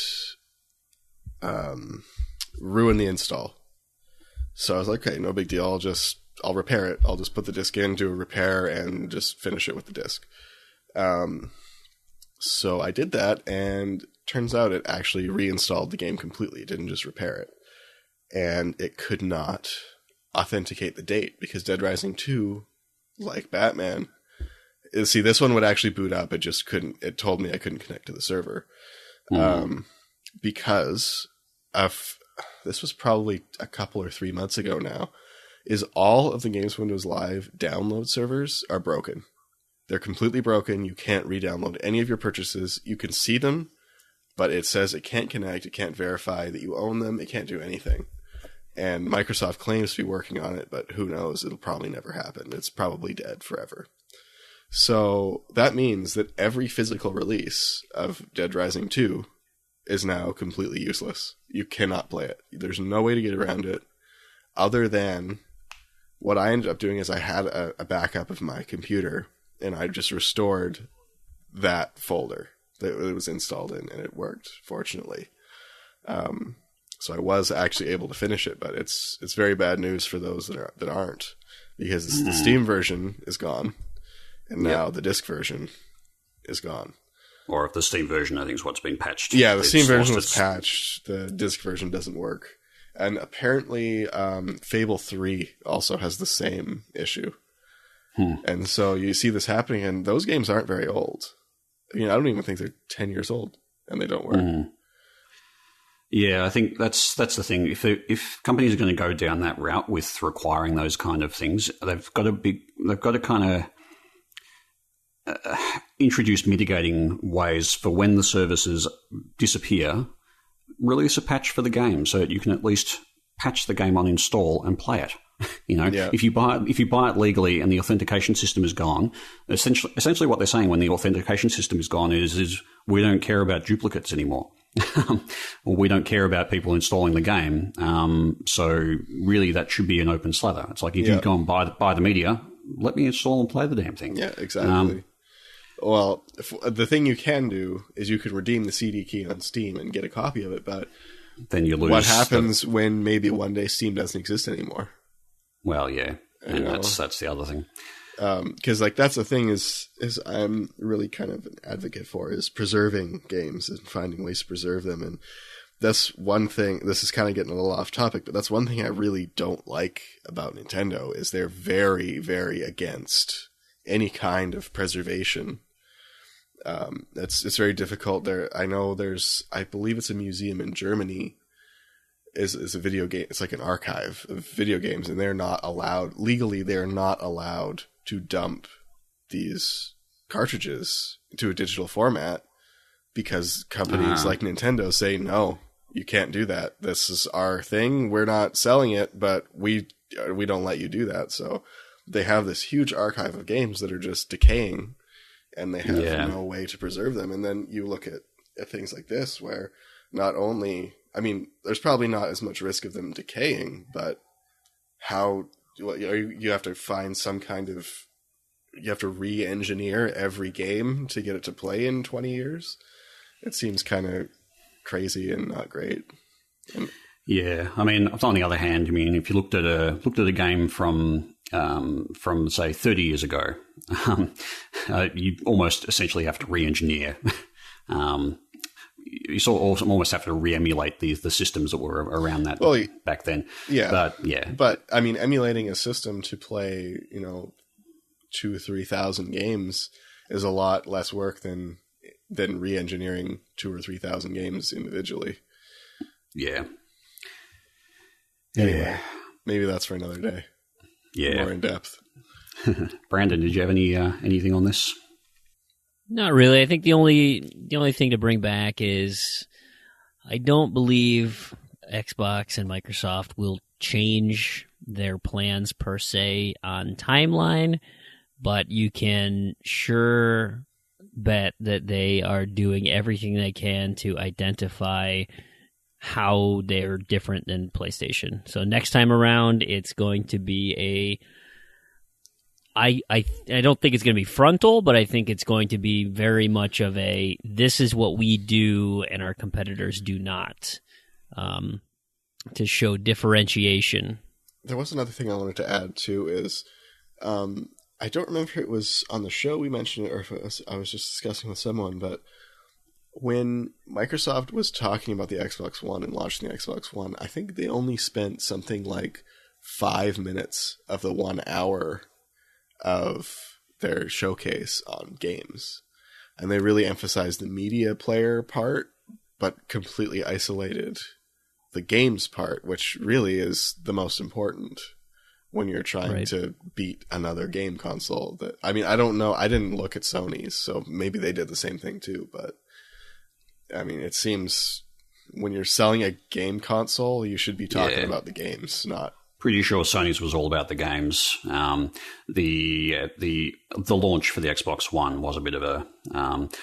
ruined the install. So I was like, okay, no big deal. I'll repair it. I'll just put the disc in, do a repair, and just finish it with the disc. So I did that, and turns out it actually reinstalled the game completely. It didn't just repair it. And it could not authenticate the date because Dead Rising 2, like Batman, see, this one would actually boot up. It just couldn't. It told me I couldn't connect to the server. Because this was probably a couple or 3 months ago now, is all of the Games Windows Live download servers are broken. They're completely broken. You can't re-download any of your purchases. You can see them, but it says it can't connect. It can't verify that you own them. It can't do anything. And Microsoft claims to be working on it, but who knows? It'll probably never happen. It's probably dead forever. So that means that every physical release of Dead Rising 2 is now completely useless. You cannot play it. There's no way to get around it other than what I ended up doing is I had a backup of my computer and I just restored that folder that it was installed in, and it worked, fortunately. So I was actually able to finish it, but it's very bad news for those that aren't, because the Steam version is gone, and now the disc version is gone. Or if the Steam version, I think, is what's been patched. Yeah, the Steam version was patched. The disc version doesn't work. And apparently Fable 3 also has the same issue. And so you see this happening, and those games aren't very old. I mean, I don't even think they're 10 years old, and they don't work. Yeah, I think that's the thing. If companies are going to go down that route with requiring those kind of things, they've got to kind of introduce mitigating ways for when the services disappear. Release a patch for the game so that you can at least patch the game on install and play it. If you buy it legally and the authentication system is gone, essentially what they're saying when the authentication system is gone is we don't care about duplicates anymore. Or we don't care about people installing the game. So really that should be an open slather. It's like if you go and buy the media, let me install and play the damn thing. Yeah, exactly. Well, the thing you can do is you could redeem the CD key on Steam and get a copy of it, but then you lose. What happens when maybe one day Steam doesn't exist anymore? Well, yeah, and that's the other thing. Because that's the thing is I'm really kind of an advocate for is preserving games and finding ways to preserve them, and that's one thing. This is kind of getting a little off topic, but that's one thing I really don't like about Nintendo is they're very, very against any kind of preservation. It's very difficult. I believe it's a museum in Germany is a video game. It's like an archive of video games, and they're not allowed legally. They're not allowed to dump these cartridges into a digital format because companies like Nintendo say, no, you can't do that. This is our thing. We're not selling it, but we don't let you do that. So they have this huge archive of games that are just decaying, and they have no way to preserve them. And then you look at things like this, where not only, I mean, there's probably not as much risk of them decaying, but you have to find some kind of, you have to re-engineer every game to get it to play in 20 years. It seems kind of crazy and not great. Yeah, I mean, on the other hand, I mean, if you looked at a game from say 30 years ago, you almost essentially have to re-engineer. You almost have to re-emulate the systems that were around that back then. Yeah, but I mean, emulating a system to play, 2,000 or 3,000 games is a lot less work than re-engineering 2,000 or 3,000 games individually. Yeah. Anyway, maybe that's for another day. Yeah, more in depth. Brandon, did you have anything on this? Not really. I think the only thing to bring back is I don't believe Xbox and Microsoft will change their plans per se on timeline, but you can sure bet that they are doing everything they can to identify how they're different than PlayStation. So next time around, it's going to be I don't think it's going to be frontal, but I think it's going to be very much of a, this is what we do and our competitors do not, to show differentiation. There was another thing I wanted to add too is, I don't remember if it was on the show we mentioned it or if I was just discussing with someone, but when Microsoft was talking about the Xbox One and launching the Xbox One, I think they only spent something like 5 minutes of the 1 hour of their showcase on games. And they really emphasized the media player part, but completely isolated the games part, which really is the most important when you're trying to beat another game console. I don't know. I didn't look at Sony's, so maybe they did the same thing too, but I mean, it seems when you're selling a game console, you should be talking about the games, not... Pretty sure Sony's was all about the games. The launch for the Xbox One was a bit of a...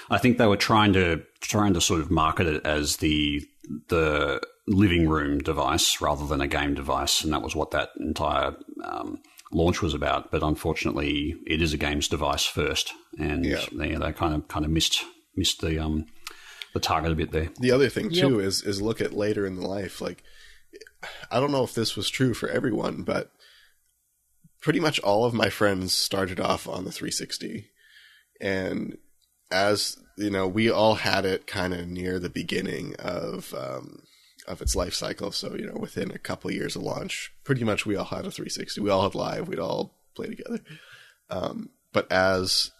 I think they were trying to sort of market it as the living room device rather than a game device, and that was what that entire launch was about. But unfortunately, it is a games device first, and they kind of missed the target a bit there. The other thing too is look at later in the life. Like, I don't know if this was true for everyone, but pretty much all of my friends started off on the 360, and as you know, we all had it kind of near the beginning of its life cycle. So within a couple of years of launch, pretty much we all had a 360. We all had Live. We'd all play together. But as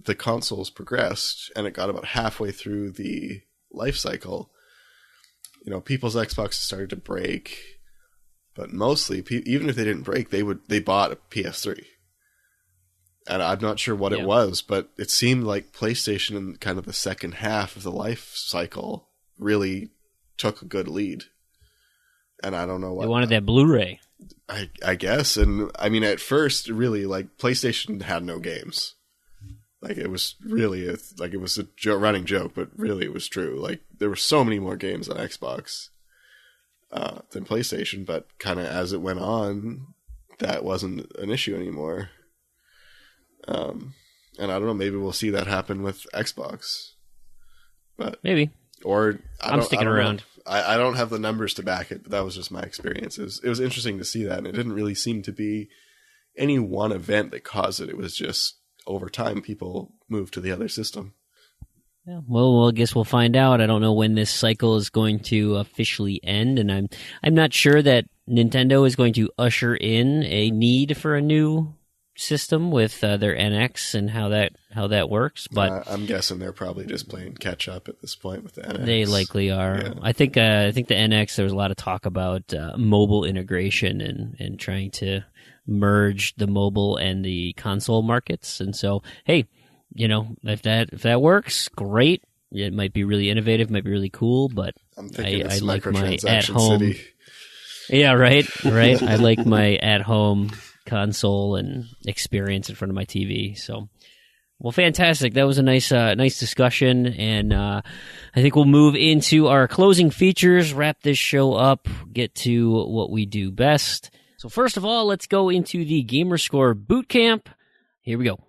the consoles progressed and it got about halfway through the life cycle, people's Xboxes started to break, but mostly, even if they didn't break, they bought a PS3. And I'm not sure what it was, but it seemed like PlayStation in kind of the second half of the life cycle really took a good lead. And I don't know what. They wanted that Blu-ray. I guess. And I mean, at first, really, like, PlayStation had no games. Like, it was really it was a running joke, but really it was true. Like, there were so many more games on Xbox than PlayStation, but kind of as it went on, that wasn't an issue anymore. And I don't know, maybe we'll see that happen with Xbox. But maybe. Or I'm sticking around. I don't have the numbers to back it, but that was just my experience. It was interesting to see that, and it didn't really seem to be any one event that caused it. It was just over time people moved to the other system. Yeah, well, I guess we'll find out. I don't know when this cycle is going to officially end, and I'm not sure that Nintendo is going to usher in a need for a new system with their NX and how that works. But I'm guessing they're probably just playing catch up at this point with the NX. They likely are. Yeah. I think the NX, there was a lot of talk about mobile integration and trying to merge the mobile and the console markets. And so, hey, if that works, great. It might be really innovative, might be really cool, but I like my at-home. City. Yeah, right. I like my at-home console and experience in front of my TV. So, well, fantastic. That was a nice discussion, and I think we'll move into our closing features, wrap this show up, get to what we do best. So first of all, let's go into the Gamerscore Bootcamp. Here we go.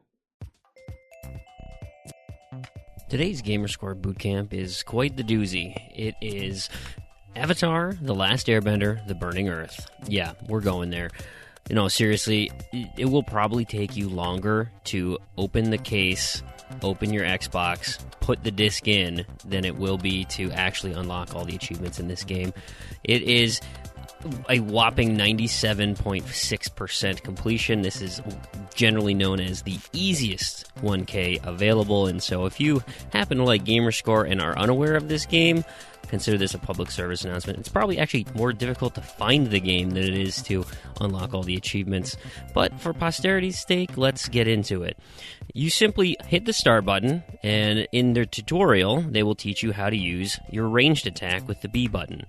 Today's Gamerscore Bootcamp is quite the doozy. It is Avatar, The Last Airbender, The Burning Earth. Yeah, we're going there. Seriously, it will probably take you longer to open the case, open your Xbox, put the disc in, than it will be to actually unlock all the achievements in this game. It is a whopping 97.6% completion. This is generally known as the easiest 1K available, and so if you happen to like Gamerscore and are unaware of this game, consider this a public service announcement. It's probably actually more difficult to find the game than it is to unlock all the achievements, but for posterity's sake, let's get into it. You simply hit the start button, and in their tutorial, they will teach you how to use your ranged attack with the B button.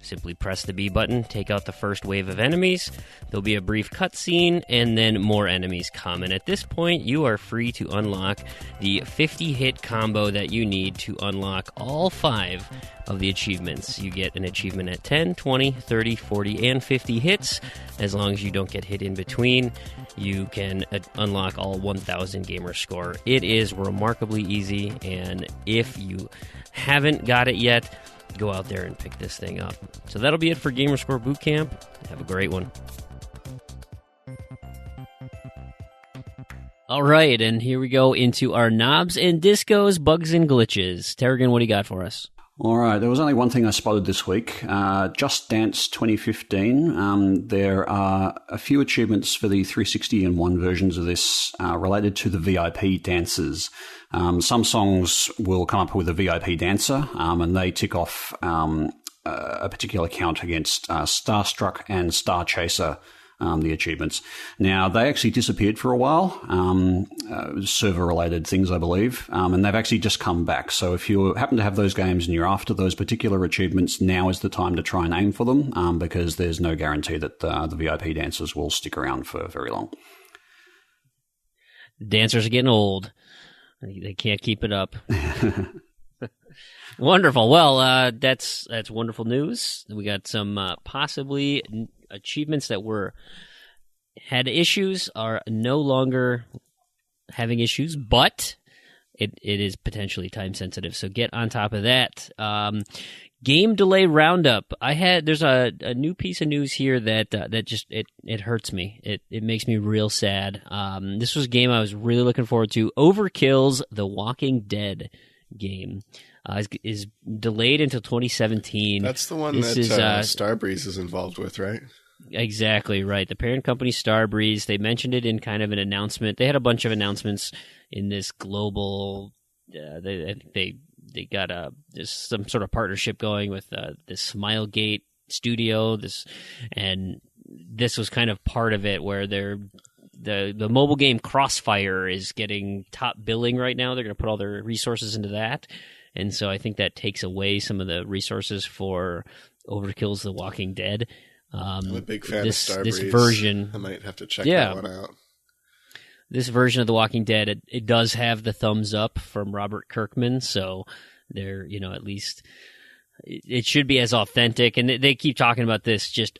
Simply press the B button, take out the first wave of enemies, there'll be a brief cutscene, and then more enemies come. And at this point, you are free to unlock the 50-hit combo that you need to unlock all 5 of the achievements. You get an achievement at 10, 20, 30, 40, and 50 hits. As long as you don't get hit in between, you can unlock all 1,000 Gamerscore. It is remarkably easy, and if you haven't got it yet, go out there and pick this thing up. So that'll be it for Gamerscore Bootcamp. Have a great one. All right, and here we go into our knobs and discos, bugs and glitches. Terrigan, what do you got for us? All right, there was only one thing I spotted this week. Just Dance 2015. There are a few achievements for the 360 and 1 versions of this related to the VIP dancers. Some songs will come up with a VIP dancer, and they tick off a particular count against Starstruck and Star Chaser, the achievements. Now, they actually disappeared for a while, server-related things, I believe, and they've actually just come back. So if you happen to have those games and you're after those particular achievements, now is the time to try and aim for them, because there's no guarantee that the VIP dancers will stick around for very long. Dancers are getting old. They can't keep it up. Wonderful. Well, that's wonderful news. We got some possibly achievements that had issues are no longer having issues, but it is potentially time sensitive. So get on top of that. Game delay roundup. There's a new piece of news here that just it hurts me. It makes me real sad. This was a game I was really looking forward to. Overkill's The Walking Dead game is delayed until 2017. That's the one Starbreeze is involved with, right? Exactly right. The parent company Starbreeze. They mentioned it in kind of an announcement. They had a bunch of announcements in this global. They got there's some sort of partnership going with this Smilegate studio. This was kind of part of it, where the mobile game Crossfire is getting top billing right now. They're going to put all their resources into that, and so I think that takes away some of the resources for Overkill's The Walking Dead. I'm a big fan of Starbreeze. This version, I might have to check that one out. This version of The Walking Dead, it does have the thumbs up from Robert Kirkman, so they're, at least it should be as authentic. And they keep talking about this just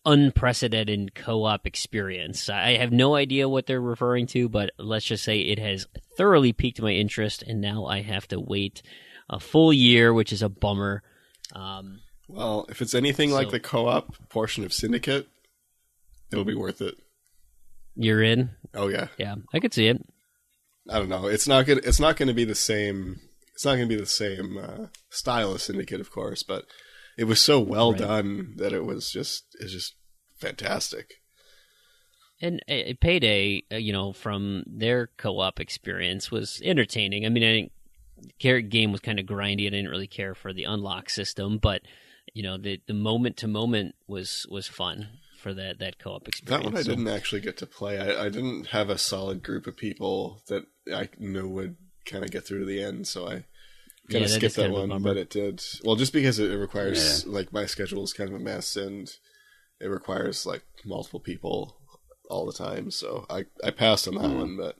unprecedented co-op experience. I have no idea what they're referring to, but let's just say it has thoroughly piqued my interest, and now I have to wait a full year, which is a bummer. Well, if it's anything like the co-op portion of Syndicate, it'll be worth it. You're in? Oh yeah. Yeah, I could see it. I don't know. It's not going to be the same. It's not going to be the same style as Syndicate, of course, but it was so well done that it's just fantastic. And Payday, from their co-op experience was entertaining. I mean, I think game was kind of grindy. I didn't really care for the unlock system, but the moment to moment was fun for that co-op experience. That one I didn't actually get to play. I didn't have a solid group of people that I knew would kind of get through to the end, so I kind of skipped that one. But it did well, just because it requires like my schedule is kind of a mess, and it requires like multiple people all the time, so I passed on that one, but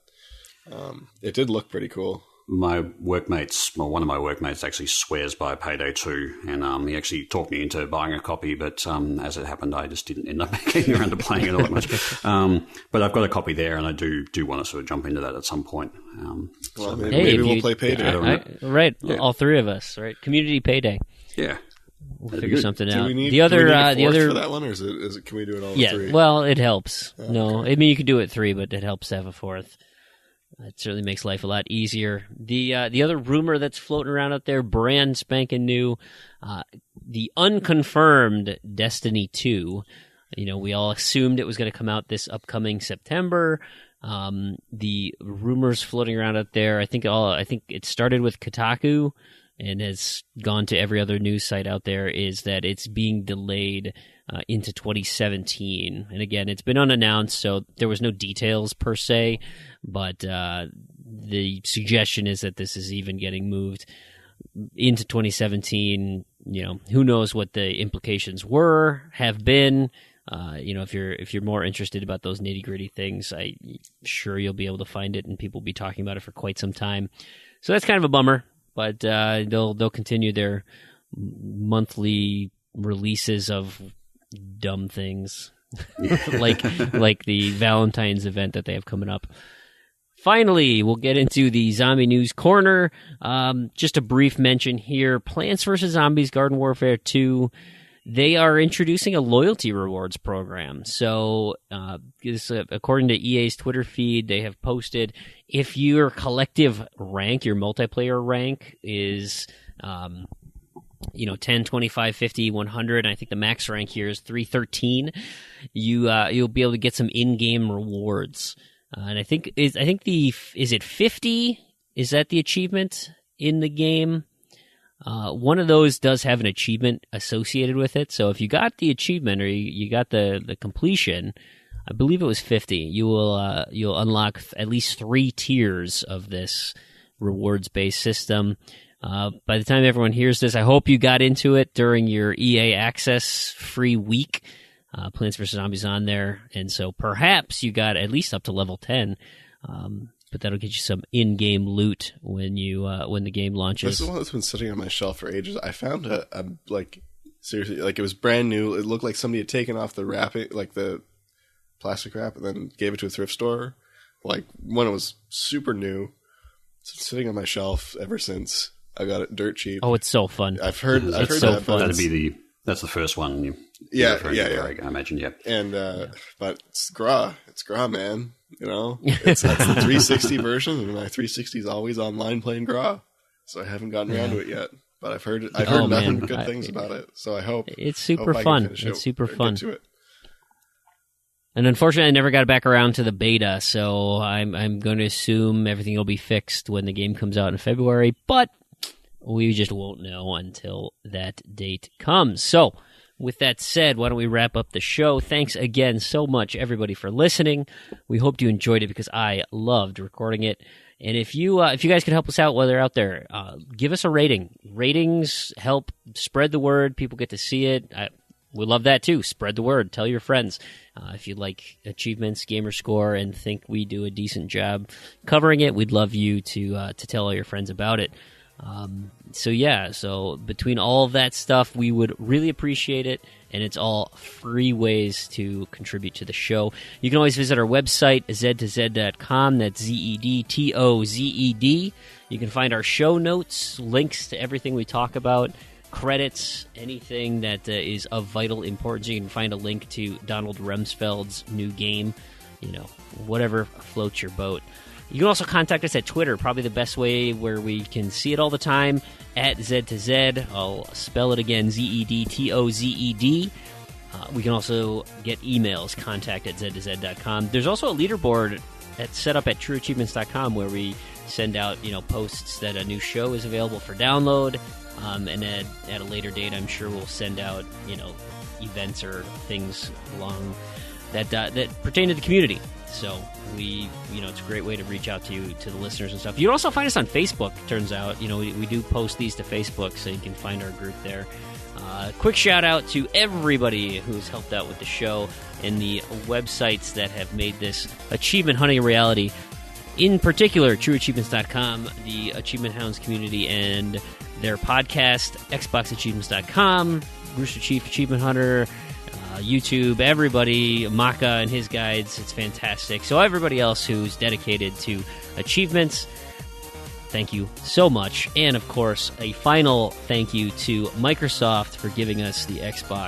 it did look pretty cool. One of my workmates actually swears by Payday 2, and he actually talked me into buying a copy, but as it happened, I just didn't end up getting around to playing it all that much. But I've got a copy there, and I do want to sort of jump into that at some point. Maybe we'll play Payday. Right, yeah. All three of us, right? Community Payday. Yeah. We'll figure something out. Do we need for that one, or is it? Can we do it all? Yeah, three? Well, it helps. Oh, no, okay. I mean you could do it 3, but it helps to have a 4th. It certainly makes life a lot easier. The other rumor that's floating around out there, brand spanking new, the unconfirmed Destiny 2. We all assumed it was going to come out this upcoming September. The rumors floating around out there, I think it started with Kotaku and has gone to every other news site out there, is that it's being delayed into 2017. And again, it's been unannounced, so there was no details per se, but the suggestion is that this is even getting moved into 2017. Who knows what the implications have been. If you're more interested about those nitty-gritty things, I'm sure you'll be able to find it, and people will be talking about it for quite some time. So that's kind of a bummer. But they'll continue their monthly releases of dumb things, like the Valentine's event that they have coming up. Finally, we'll get into the Zombie News Corner. Just a brief mention here: Plants vs. Zombies: Garden Warfare 2. They are introducing a loyalty rewards program. So, according to EA's Twitter feed, they have posted if your collective rank, your multiplayer rank is, 10, 25, 50, 100, and I think the max rank here is 313, you'll be able to get some in-game rewards. And I think is it 50? Is that the achievement in the game? One of those does have an achievement associated with it. So if you got the achievement or you got the completion, I believe it was 50. You'll unlock at least 3 tiers of this rewards-based system. By the time everyone hears this, I hope you got into it during your EA Access free week. Plants vs. Zombies on there, and so perhaps you got at least up to level 10. But that'll get you some in-game loot when the game launches. This is one that's been sitting on my shelf for ages. I found seriously, it was brand new. It looked like somebody had taken off the wrapping, like the plastic wrap, and then gave it to a thrift store. Like when it was super new. It's been sitting on my shelf ever since. I got it dirt cheap. Oh, it's so fun. I've heard so that, fun. That's the first one. Yeah. I imagine, yeah. And but it's Gra, man. That's the 360 version, and my 360 is always online playing Gra, so I haven't gotten around to it yet. But I've heard nothing but good things about it, so I hope it's super fun. It's super fun. Get to it. And unfortunately, I never got back around to the beta, so I'm going to assume everything will be fixed when the game comes out in February. But we just won't know until that date comes. So, with that said, why don't we wrap up the show? Thanks again so much, everybody, for listening. We hope you enjoyed it because I loved recording it. And if you guys could help us out while they're out there, give us a rating. Ratings help spread the word. People get to see it. We love that too. Spread the word. Tell your friends. If you like achievements, gamer score, and think we do a decent job covering it, we'd love you to tell all your friends about it. So between all of that stuff, we would really appreciate it, and it's all free ways to contribute to the show. You can always visit our website, zed2zed.com. That's ZEDTOZED. You can find our show notes, links to everything we talk about, credits, anything that is of vital importance. You can find a link to Donald Rumsfeld's new game, whatever floats your boat. You can also contact us at Twitter, probably the best way where we can see it all the time, at Z2Z. I'll spell it again, ZEDTOZED. We can also get emails, contact@z2z.com. There's also a leaderboard that's set up at trueachievements.com where we send out, posts that a new show is available for download. And at a later date, I'm sure we'll send out, events or things along that pertain to the community. So it's a great way to reach out to the listeners and stuff. You can also find us on Facebook, turns out. We do post these to Facebook, so you can find our group there. Quick shout out to everybody who's helped out with the show and the websites that have made this achievement hunting a reality. In particular, trueachievements.com, the Achievement Hounds community, and their podcast, xboxachievements.com, Rooster Chief Achievement Hunter, YouTube, everybody, Maka and his guides. It's fantastic. So everybody else who's dedicated to achievements, thank you so much. And, of course, a final thank you to Microsoft for giving us the Xbox